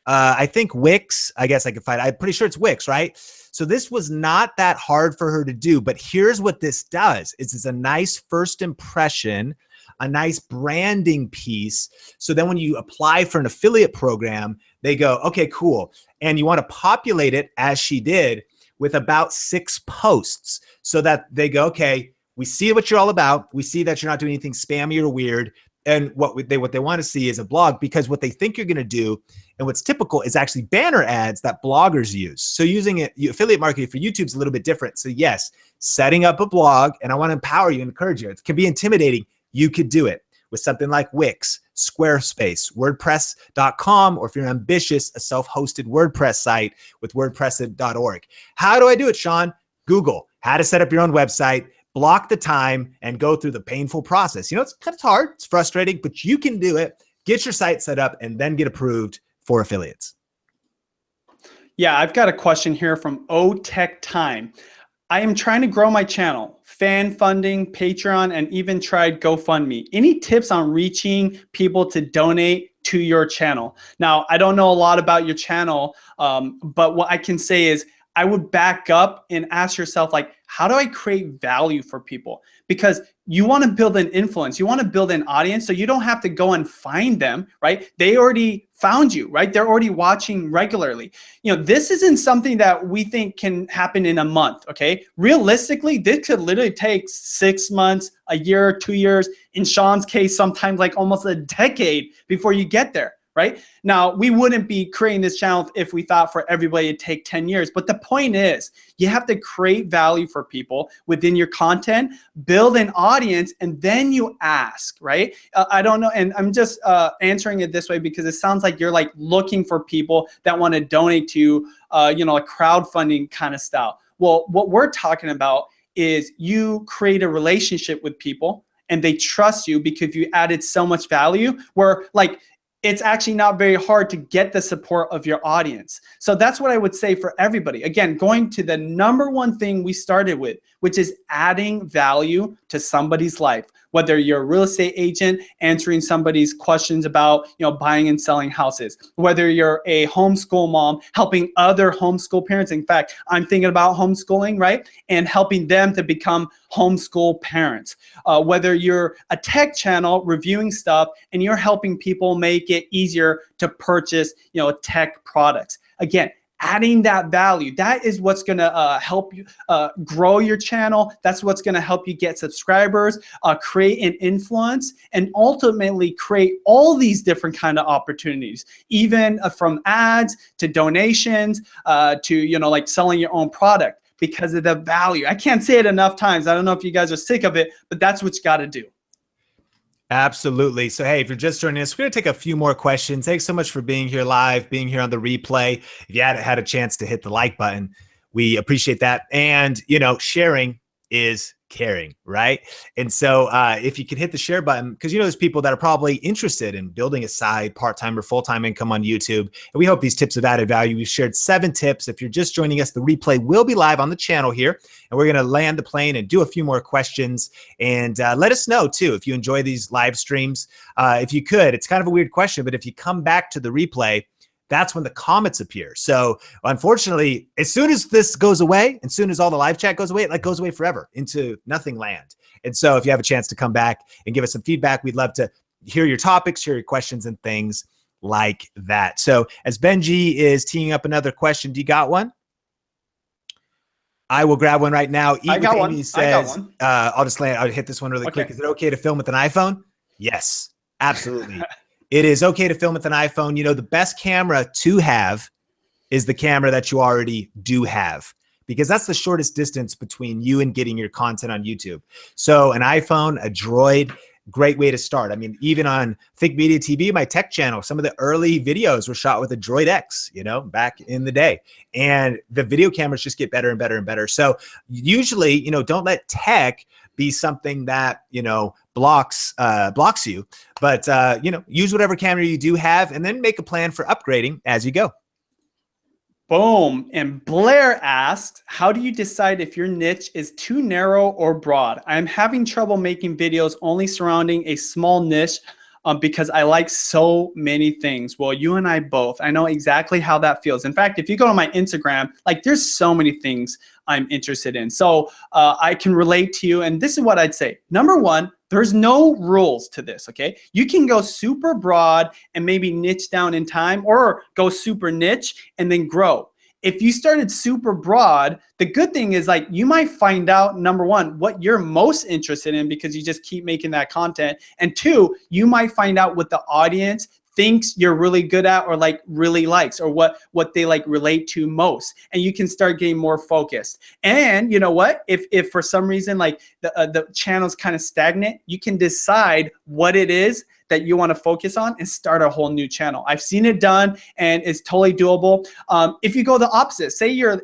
Speaker 1: I think Wix. I guess I could find. I'm pretty sure it's Wix, right? So this was not that hard for her to do. But here's what this does: it's a nice first impression, a nice branding piece. So then when you apply for an affiliate program, they go, okay, cool. And you want to populate it, as she did, with about 6 posts so that they go, okay, we see what you're all about. We see that you're not doing anything spammy or weird. And what they want to see is a blog, because what they think you're going to do and what's typical is actually banner ads that bloggers use. So using affiliate marketing for YouTube is a little bit different. So yes, setting up a blog, and I want to empower you and encourage you. It can be intimidating. You could do it with something like Wix, Squarespace, WordPress.com, or if you're ambitious, a self-hosted WordPress site with WordPress.org. How do I do it, Sean? Google how to set up your own website, block the time, and go through the painful process. You know, it's hard, it's frustrating, but you can do it. Get your site set up and then get approved for affiliates.
Speaker 2: Yeah, I've got a question here from O Tech Time. I am trying to grow my channel, fan funding, Patreon, and even tried GoFundMe. Any tips on reaching people to donate to your channel? Now, I don't know a lot about your channel, but what I can say is I would back up and ask yourself, like, how do I create value for people? Because you want to build an influence. You want to build an audience, so you don't have to go and find them, right? They already found you, right? They're already watching regularly. You know, this isn't something that we think can happen in a month, okay? Realistically, this could literally take 6 months, a year, 2 years. In Sean's case, sometimes like almost a decade before you get there. Right? Now, we wouldn't be creating this channel if we thought for everybody it'd take 10 years. But the point is, you have to create value for people within your content, build an audience, and then you ask, right? I don't know. And I'm just answering it this way because it sounds like you're like looking for people that want to donate to, you know, a crowdfunding kind of style. Well, what we're talking about is you create a relationship with people and they trust you because you added so much value where, like, it's actually not very hard to get the support of your audience. So that's what I would say for everybody. Again, going to the number one thing we started with, which is adding value to somebody's life. Whether you're a real estate agent answering somebody's questions about, you know, buying and selling houses, whether you're a homeschool mom helping other homeschool parents. In fact, I'm thinking about homeschooling, right? And helping them to become homeschool parents. Whether you're a tech channel reviewing stuff and you're helping people make it easier to purchase, you know, tech products. Again, adding that value, that is what's going to help you grow your channel. That's what's going to help you get subscribers, create an influence, and ultimately create all these different kind of opportunities, even from ads to donations to, you know, like selling your own product, because of the value. I can't say it enough times. I don't know if you guys are sick of it, but that's what you got to do.
Speaker 1: Absolutely. So, hey, if you're just joining us, we're going to take a few more questions. Thanks so much for being here live, being here on the replay. If you hadn't had a chance to hit the like button, we appreciate that. And, you know, sharing is caring, right? And so if you could hit the share button, because you know there's people that are probably interested in building a side part-time or full-time income on YouTube. And we hope these tips have added value. We've shared 7 tips. If you're just joining us, the replay will be live on the channel here. And we're going to land the plane and do a few more questions. And let us know, too, if you enjoy these live streams. If you could, it's kind of a weird question, but if you come back to the replay, that's when the comments appear. So unfortunately, as soon as this goes away, as soon as all the live chat goes away, it like goes away forever into nothing land. And so if you have a chance to come back and give us some feedback, we'd love to hear your topics, hear your questions and things like that. So as Benji is teeing up another question, do you got one? I will grab one right now.
Speaker 2: I got one.
Speaker 1: Says, I'll just land. I'll hit this one really quick. Is it okay to film with an iPhone? Yes, absolutely. It is okay to film with an iPhone. You know, the best camera to have is the camera that you already do have, because that's the shortest distance between you and getting your content on YouTube. So an iPhone, a Droid, great way to start. I mean, even on Think Media TV, my tech channel, some of the early videos were shot with a Droid X, you know, back in the day. And the video cameras just get better and better and better. So usually, you know, don't let tech be something that, you know, blocks you, but, you know, use whatever camera you do have and then make a plan for upgrading as you go.
Speaker 2: Boom. And Blair asks, how do you decide if your niche is too narrow or broad? I'm having trouble making videos only surrounding a small niche because I like so many things. Well, you and I both, I know exactly how that feels. In fact, if you go to my Instagram, like there's so many things I'm interested in. So I can relate to you. And this is what I'd say. Number one, there's no rules to this, okay? You can go super broad and maybe niche down in time, or go super niche and then grow. If you started super broad, the good thing is like you might find out, number one, what you're most interested in because you just keep making that content. And two, you might find out what the audience thinks you're really good at, or like really likes, or what they like relate to most, and you can start getting more focused. And you know what, if for some reason like the channel's kind of stagnant, you can decide what it is that you want to focus on and start a whole new channel. I've seen it done and it's totally doable. If you go the opposite, say you're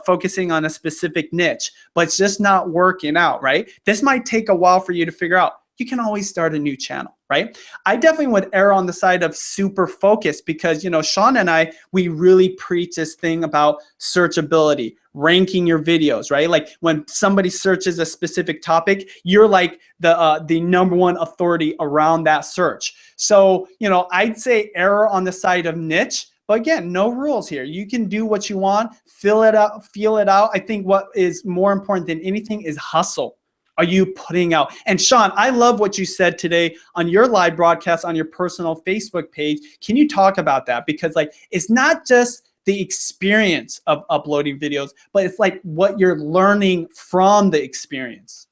Speaker 2: focusing on a specific niche, but it's just not working out, right? This might take a while for you to figure out. You can always start a new channel, right? I definitely would err on the side of super focused because, you know, Sean and I, we really preach this thing about searchability, ranking your videos, right? Like when somebody searches a specific topic, you're like the number one authority around that search. So, you know, I'd say err on the side of niche. But again, no rules here. You can do what you want, fill it out, feel it out. I think what is more important than anything is hustle. Are you putting out? And Sean, I love what you said today on your live broadcast on your personal Facebook page. Can you talk about that? Because like, it's not just the experience of uploading videos, but it's like what you're learning from the experience.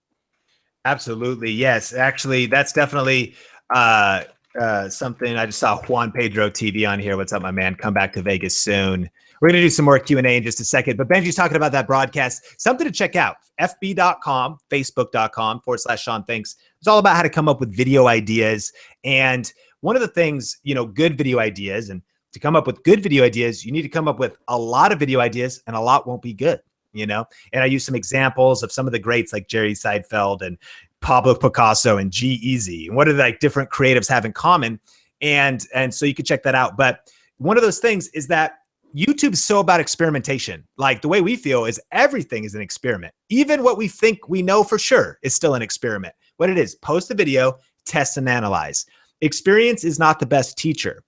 Speaker 1: Absolutely. Yes. Actually, that's definitely something. I just saw Juan Pedro TV on here. What's up, my man? Come back to Vegas soon. We're going to do some more Q&A in just a second, but Benji's talking about that broadcast. Something to check out, fb.com, facebook.com/Sean Thinks. It's all about how to come up with video ideas. And one of the things, you know, good video ideas, and to come up with good video ideas, you need to come up with a lot of video ideas, and a lot won't be good, you know? And I use some examples of some of the greats like Jerry Seinfeld and Pablo Picasso and G-Eazy. And what do like different creatives have in common? And so you can check that out. But one of those things is that YouTube is so about experimentation. Like the way we feel is everything is an experiment. Even what we think we know for sure is still an experiment. What it is, post the video, test and analyze. Experience is not the best teacher.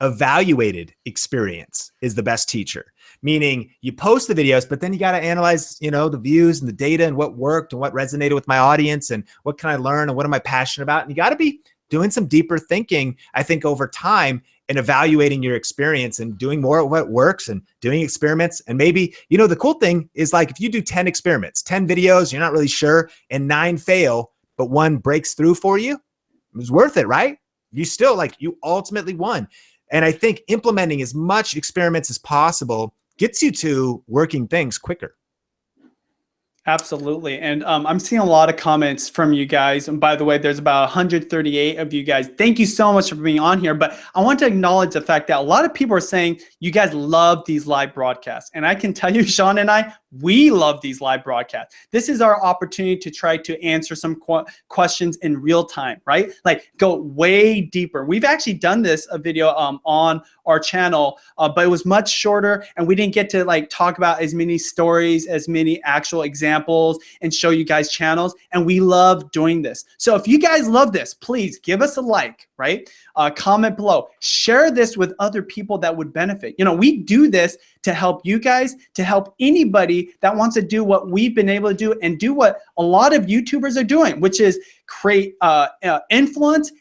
Speaker 1: Evaluated experience is the best teacher. Meaning you post the videos, but then you got to analyze, you know, the views and the data and what worked and what resonated with my audience and what can I learn and what am I passionate about? And you got to be doing some deeper thinking, I think, over time, and evaluating your experience and doing more of what works and doing experiments. And maybe, you know, the cool thing is like if you do 10 experiments, 10 videos, you're not really sure, and 9 fail, but 1 breaks through for you, it was worth it, right? You still like, you ultimately won. And I think implementing as much experiments as possible gets you to working things quicker.
Speaker 2: Absolutely. And I'm seeing a lot of comments from you guys. And by the way, there's about 138 of you guys. Thank you so much for being on here. But I want to acknowledge the fact that a lot of people are saying you guys love these live broadcasts. And I can tell you, Sean and I, we love these live broadcasts. This is our opportunity to try to answer some questions in real time, right? Like go way deeper. We've actually done this a video on our channel, but it was much shorter and we didn't get to like talk about as many stories, as many actual examples and show you guys channels. And we love doing this. So if you guys love this, please give us a like, right? Comment below, share this with other people that would benefit. You know, we do this to help you guys, to help anybody that wants to do what we've been able to do and do what a lot of YouTubers are doing, which is create influence,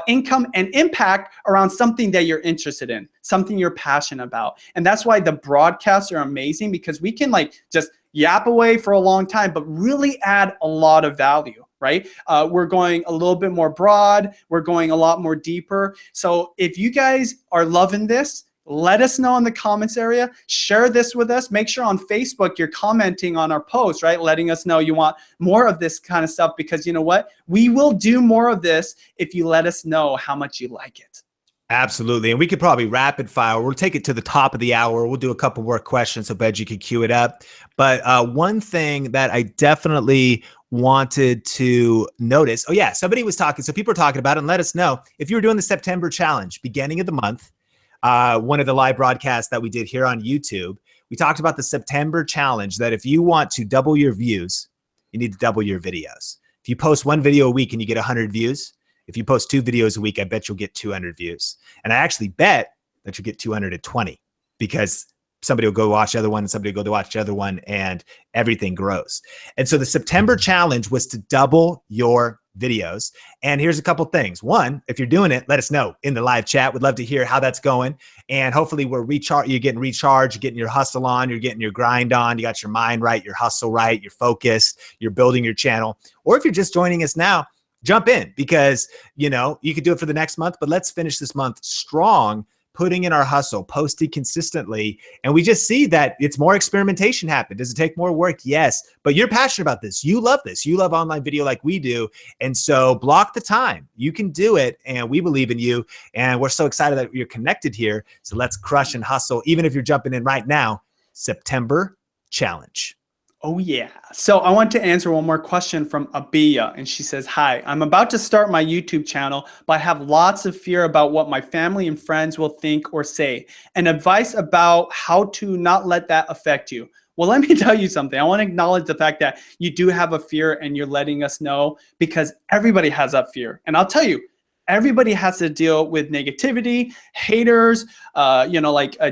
Speaker 2: income and impact around something that you're interested in, something you're passionate about. And that's why the broadcasts are amazing, because we can like just yap away for a long time, but really add a lot of value. right? We're going a little bit more broad. We're going a lot more deeper. So if you guys are loving this, let us know in the comments area. Share this with us. Make sure on Facebook you're commenting on our posts, right? Letting us know you want more of this kind of stuff, because you know what? We will do more of this if you let us know how much you like it.
Speaker 1: Absolutely. And we could probably rapid fire. We'll take it to the top of the hour. We'll do a couple more questions so Benji can queue it up. But one thing that I definitely wanted to notice. Oh, yeah. Somebody was talking. So people are talking about it, and let us know if you were doing the September challenge, beginning of the month. One of the live broadcasts that we did here on YouTube, we talked about the September challenge, that if you want to double your views, you need to double your videos. If you post one video a week and you get 100 views, if you post 2 videos a week, I bet you'll get 200 views. And I actually bet that you'll get 220, because somebody will go watch the other one, and somebody will go to watch the other one, and everything grows. And so the September challenge was to double your videos. And here's a couple things. One, if you're doing it, let us know in the live chat. We'd love to hear how that's going. And hopefully you're getting recharged, you're getting your hustle on, you're getting your grind on, you got your mind right, your hustle right, you're focused, you're building your channel. Or if you're just joining us now, jump in, because you could do it for the next month, but let's finish this month strong, putting in our hustle, posting consistently. And we just see that it's more experimentation happen. Does it take more work? Yes. But you're passionate about this. You love this. You love online video like we do. And so block the time. You can do it. And we believe in you. And we're so excited that you're connected here. So let's crush and hustle. Even if you're jumping in right now, September challenge.
Speaker 2: Oh yeah. So I want to answer one more question from Abiya, and she says, hi, I'm about to start my YouTube channel, but I have lots of fear about what my family and friends will think or say, and advice about how to not let that affect you. Well, let me tell you something. I want to acknowledge the fact that you do have a fear, and you're letting us know, because everybody has that fear. And I'll tell you, everybody has to deal with negativity, haters,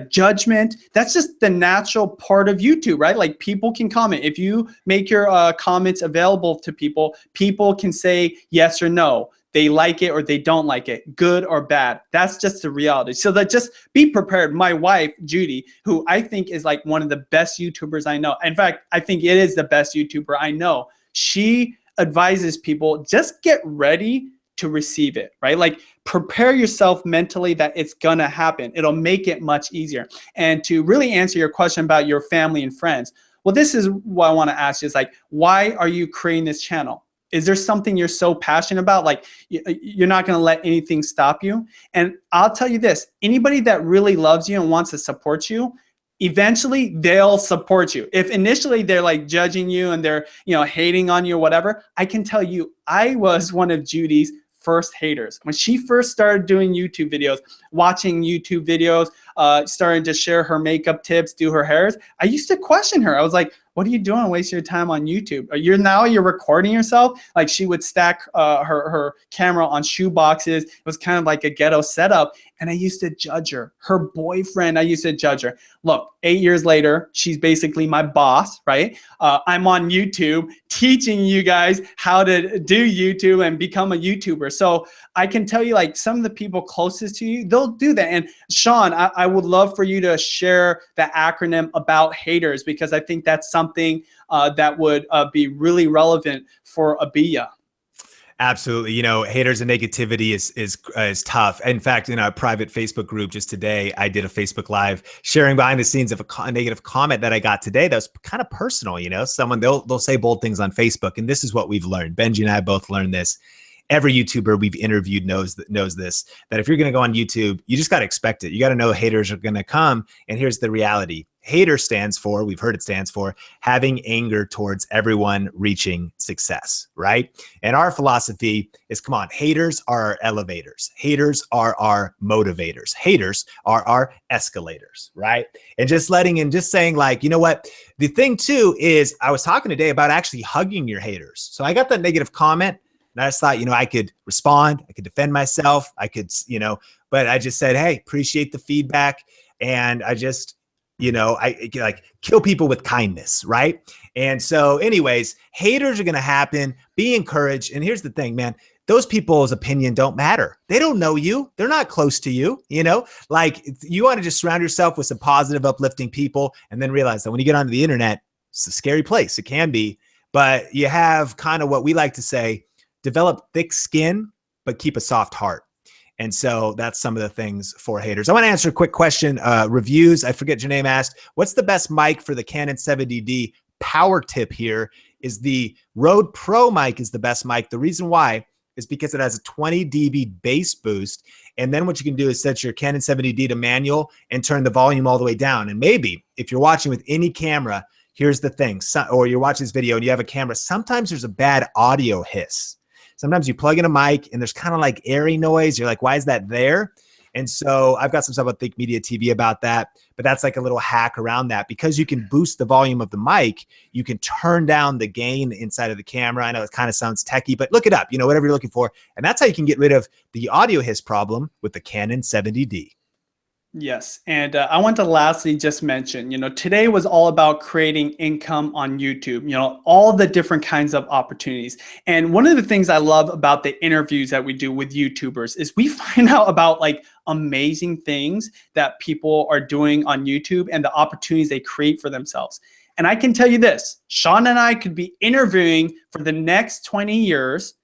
Speaker 2: judgment. That's just the natural part of YouTube, right? Like, people can comment. If you make your comments available to people, people can say yes or no. They like it or they don't like it, good or bad. That's just the reality. So that just be prepared. My wife, Judy, who I think is like one of the best YouTubers I know. In fact, I think it is the best YouTuber I know. She advises people, just get ready to receive it, right? Like, prepare yourself mentally that it's gonna happen. It'll make it much easier. And to really answer your question about your family and friends, well, this is what I want to ask you, is like, why are you creating this channel? Is there something you're so passionate about? Like, you're not going to let anything stop you? And I'll tell you this, anybody that really loves you and wants to support you, eventually they'll support you. If initially they're like judging you and they're, hating on you or whatever, I can tell you, I was one of Judy's first haters. When she first started doing YouTube videos, watching YouTube videos, starting to share her makeup tips, do her hairs, I used to question her. I was like, what are you doing wasting your time on YouTube? You're recording yourself? Like, she would stack her camera on shoe boxes. It was kind of like a ghetto setup. And I used to judge her. Her boyfriend, I used to judge her. Look, 8 years later, she's basically my boss, right? I'm on YouTube teaching you guys how to do YouTube and become a YouTuber. So I can tell you, like, some of the people closest to you, they'll do that. And Sean, I would love for you to share the acronym about haters, because I think that's something that would be really relevant for Abiya.
Speaker 1: Absolutely. Haters and negativity is tough. In fact, in our private Facebook group just today, I did a Facebook Live sharing behind the scenes of a negative comment that I got today that was kind of personal. Someone, they'll say bold things on Facebook, and this is what we've learned. Benji and I both learned this. Every YouTuber we've interviewed knows this, that if you're going to go on YouTube, you just got to expect it. You got to know haters are going to come. And here's the reality. Hater stands for, we've heard it stands for, having anger towards everyone reaching success, right? And our philosophy is, come on, haters are our elevators. Haters are our motivators. Haters are our escalators, right? And just saying, like, you know what? The thing too is, I was talking today about actually hugging your haters. So I got that negative comment, and I just thought, I could respond, I could defend myself, I could, but I just said, hey, appreciate the feedback. And I just, I like kill people with kindness, right? And so anyways, haters are going to happen. Be encouraged. And here's the thing, man, those people's opinion don't matter. They don't know you. They're not close to you. Like, you want to just surround yourself with some positive, uplifting people, and then realize that when you get onto the internet, it's a scary place. It can be. but you have kind of what we like to say, develop thick skin, but keep a soft heart. And so that's some of the things for haters. I want to answer a quick question. Reviews, I forget your name, asked, what's the best mic for the Canon 70D? Power tip here is the Rode Pro mic is the best mic. The reason why is because it has a 20 dB bass boost. And then what you can do is set your Canon 70D to manual and turn the volume all the way down. And maybe if you're watching with any camera, here's the thing, or you're watching this video and you have a camera, sometimes there's a bad audio hiss. Sometimes you plug in a mic and there's kind of like airy noise. You're like, why is that there? And so I've got some stuff on Think Media TV about that, but that's like a little hack around that. Because you can boost the volume of the mic, you can turn down the gain inside of the camera. I know it kind of sounds techie, but look it up, whatever you're looking for. And that's how you can get rid of the audio hiss problem with the Canon 70D.
Speaker 2: Yes. And I want to lastly just mention, today was all about creating income on YouTube, all the different kinds of opportunities. And one of the things I love about the interviews that we do with YouTubers is we find out about like amazing things that people are doing on YouTube and the opportunities they create for themselves. And I can tell you this, Sean and I could be interviewing for the next 20 years,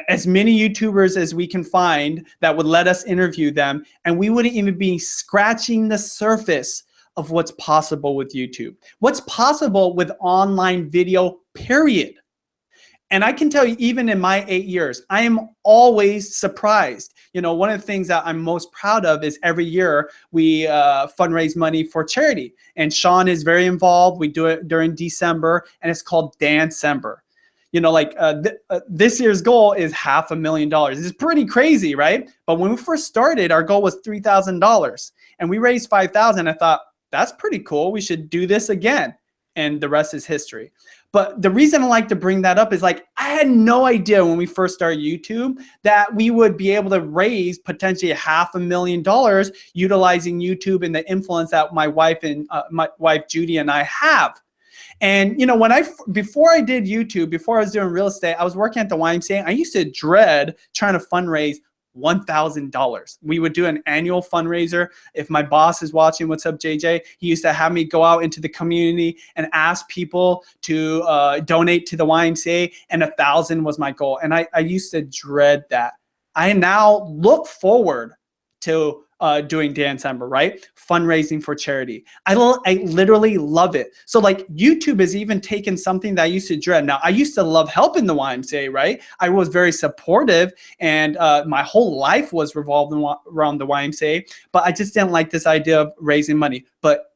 Speaker 2: as many YouTubers as we can find that would let us interview them, and we wouldn't even be scratching the surface of what's possible with YouTube, what's possible with online video, period. And I can tell you, even in my 8 years, I am always surprised. One of the things that I'm most proud of is every year we fundraise money for charity. And Sean is very involved. We do it during December, and it's called Dancember. This year's goal is $500,000. It's pretty crazy, right? But when we first started, our goal was $3,000 and we raised $5,000. I thought, that's pretty cool. We should do this again. And the rest is history. But the reason I like to bring that up is I had no idea when we first started YouTube that we would be able to raise potentially $500,000 utilizing YouTube and the influence that my wife Judy and I have. And before I did YouTube, before I was doing real estate, I was working at the YMCA. I used to dread trying to fundraise $1,000. We would do an annual fundraiser. If my boss is watching, what's up, JJ? He used to have me go out into the community and ask people to donate to the YMCA, and 1,000 was my goal. And I used to dread that. I now look forward to doing Dancember, right? Fundraising for charity. I literally love it. So YouTube has even taken something that I used to dread. Now, I used to love helping the YMCA, right? I was very supportive, and my whole life was revolved around the YMCA, but I just didn't like this idea of raising money. But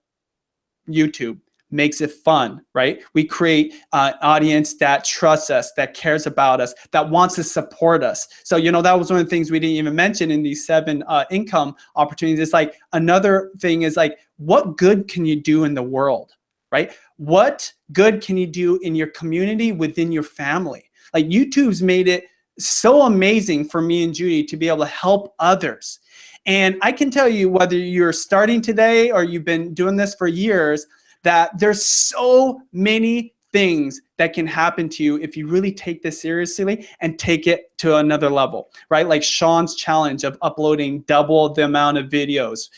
Speaker 2: YouTube makes it fun, right? We create an audience that trusts us, that cares about us, that wants to support us. So, that was one of the things we didn't even mention in these 7 income opportunities. It's another thing is what good can you do in the world, right? What good can you do in your community, within your family? YouTube's made it so amazing for me and Judy to be able to help others. And I can tell you, whether you're starting today or you've been doing this for years, that there's so many things that can happen to you if you really take this seriously and take it to another level, right? Like Sean's challenge of uploading double the amount of videos.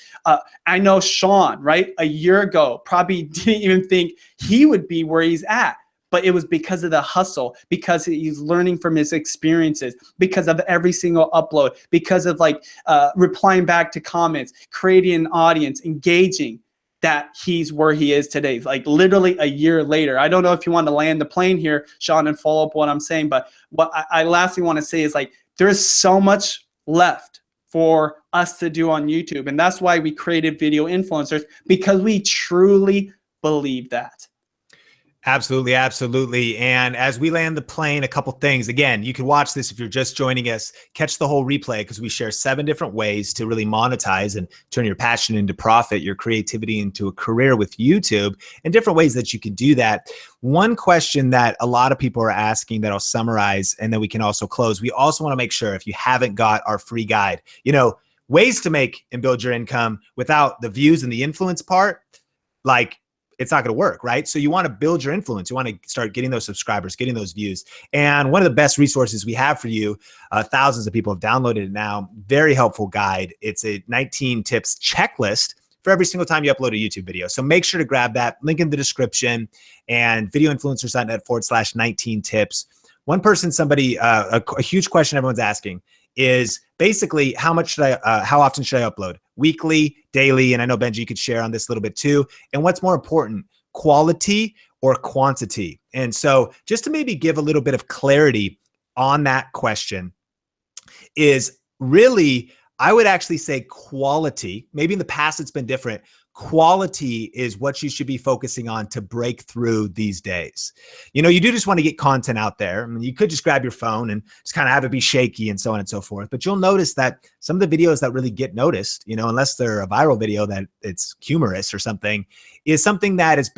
Speaker 2: I know Sean, right? A year ago, probably didn't even think he would be where he's at. But it was because of the hustle, because he's learning from his experiences, because of every single upload, because of replying back to comments, creating an audience, engaging, that he's where he is today, literally a year later. I don't know if you want to land the plane here, Sean, and follow up what I'm saying, but what I lastly want to say is there's so much left for us to do on YouTube. And that's why we created Video Influencers, because we truly believe that.
Speaker 1: Absolutely, absolutely. And as we land the plane, a couple things. Again, you can watch this if you're just joining us. Catch the whole replay, because we share 7 different ways to really monetize and turn your passion into profit, your creativity into a career with YouTube, and different ways that you can do that. One question that a lot of people are asking that I'll summarize, and then we can also close. We also want to make sure, if you haven't got our free guide, ways to make and build your income without the views and the influence part, it's not going to work, right? So you want to build your influence. You want to start getting those subscribers, getting those views. And one of the best resources we have for you, thousands of people have downloaded it now, very helpful guide. It's a 19 tips checklist for every single time you upload a YouTube video. So make sure to grab that link in the description and videoinfluencers.net/19 tips. One person, somebody, a huge question everyone's asking is basically how often should I upload? Weekly, daily, and I know Benji could share on this a little bit too. And what's more important, quality or quantity? And so just to maybe give a little bit of clarity on that question is really, I would actually say quality. Maybe in the past it's been different. Quality is what you should be focusing on to break through these days. You know, you do just want to get content out there. I mean, you could just grab your phone and just kind of have it be shaky and so on and so forth. But you'll notice that some of the videos that really get noticed, you know, unless they're a viral video that it's humorous or something, is something that is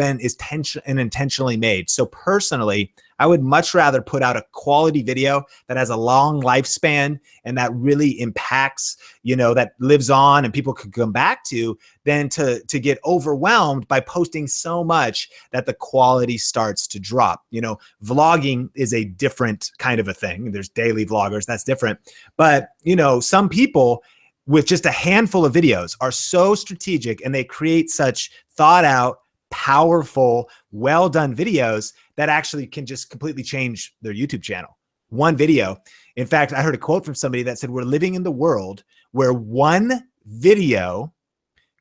Speaker 1: intentionally made. So personally, I would much rather put out a quality video that has a long lifespan and that really impacts, you know, that lives on and people could come back to, than to get overwhelmed by posting so much that the quality starts to drop. You know, vlogging is a different kind of a thing. There's daily vloggers, that's different. But, you know, some people with just a handful of videos are so strategic and they create such thought out, powerful, well done videos that actually can just completely change their YouTube channel. One video. In fact, I heard a quote from somebody that said, we're living in the world where one video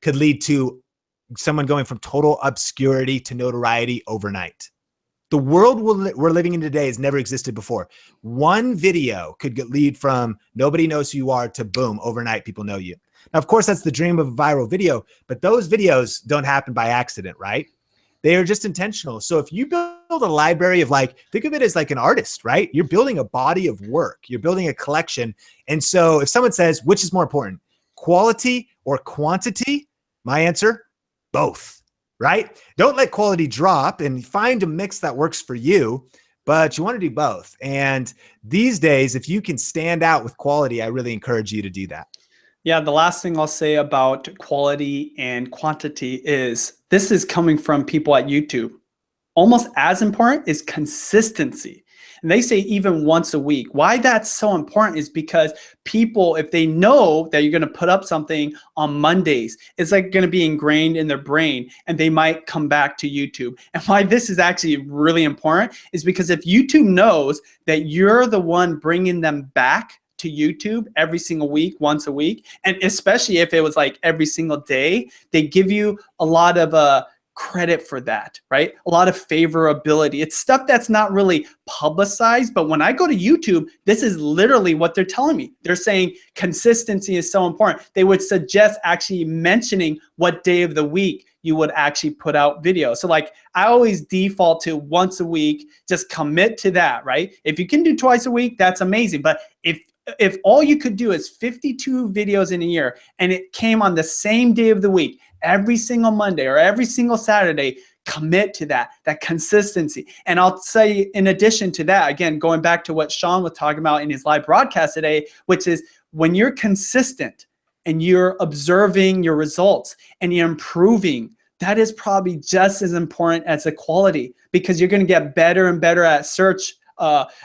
Speaker 1: could lead to someone going from total obscurity to notoriety overnight. The world we're living in today has never existed before. One video could lead from nobody knows who you are to boom, overnight people know you. Now, of course, that's the dream of a viral video, but those videos don't happen by accident, right? They are just intentional. So if you build a library of, like, think of it as like an artist, right? You're building a body of work. You're building a collection. And so if someone says, which is more important, quality or quantity? My answer, both, right? Don't let quality drop and find a mix that works for you, but you want to do both. And these days, if you can stand out with quality, I really encourage you to do that.
Speaker 2: Yeah, the last thing I'll say about quality and quantity is this is coming from people at YouTube. Almost as important is consistency. And they say even once a week. Why that's so important is because people, if they know that you're going to put up something on Mondays, it's like going to be ingrained in their brain and they might come back to YouTube. And why this is actually really important is because if YouTube knows that you're the one bringing them back to YouTube every single week, once a week, and especially if it was like every single day, they give you a lot of credit for that, right? A lot of favorability. It's stuff that's not really publicized, but when I go to YouTube, this is literally what they're telling me. They're saying consistency is so important. They would suggest actually mentioning what day of the week you would actually put out videos. So like I always default to once a week, just commit to that, right? If you can do twice a week, that's amazing. But if all you could do is 52 videos in a year and it came on the same day of the week, every single Monday or every single Saturday, commit to that consistency. And I'll say in addition to that, again, going back to what Sean was talking about in his live broadcast today, which is when you're consistent and you're observing your results and you're improving, that is probably just as important as the quality, because you're going to get better and better at search,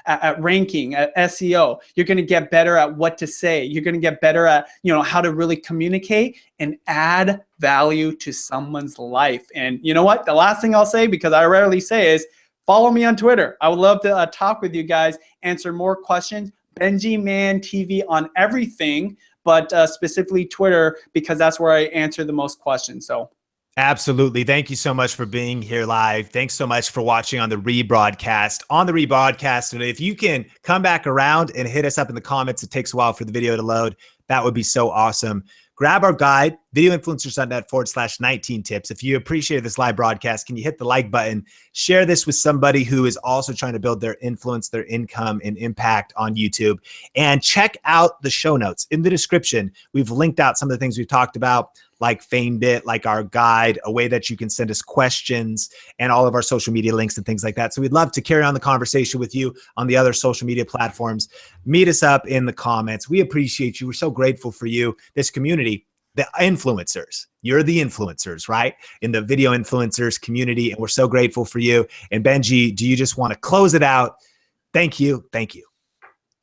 Speaker 2: at ranking, at SEO. You're going to get better at what to say. You're going to get better at, you know, how to really communicate and add value to someone's life. And you know what? The last thing I'll say, because I rarely say, is follow me on Twitter. I would love to talk with you guys, answer more questions. Benji Man TV on everything, but specifically Twitter, because that's where I answer the most questions. So.
Speaker 1: Absolutely. Thank you so much for being here live. Thanks so much for watching on the rebroadcast. On the rebroadcast today, if you can come back around and hit us up in the comments, it takes a while for the video to load. That would be so awesome. Grab our guide, videoinfluencers.net/19 tips. If you appreciated this live broadcast, can you hit the like button? Share this with somebody who is also trying to build their influence, their income, and impact on YouTube. And check out the show notes. In the description, we've linked out some of the things we've talked about, like FameBit, like our guide, a way that you can send us questions, and all of our social media links and things like that. So we'd love to carry on the conversation with you on the other social media platforms. Meet us up in the comments. We appreciate you. We're so grateful for you, this community, the influencers. You're the influencers, right? In the video influencers community, and we're so grateful for you. And Benji, do you just want to close it out? Thank you. Thank you.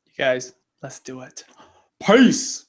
Speaker 2: You guys, let's do it. Peace.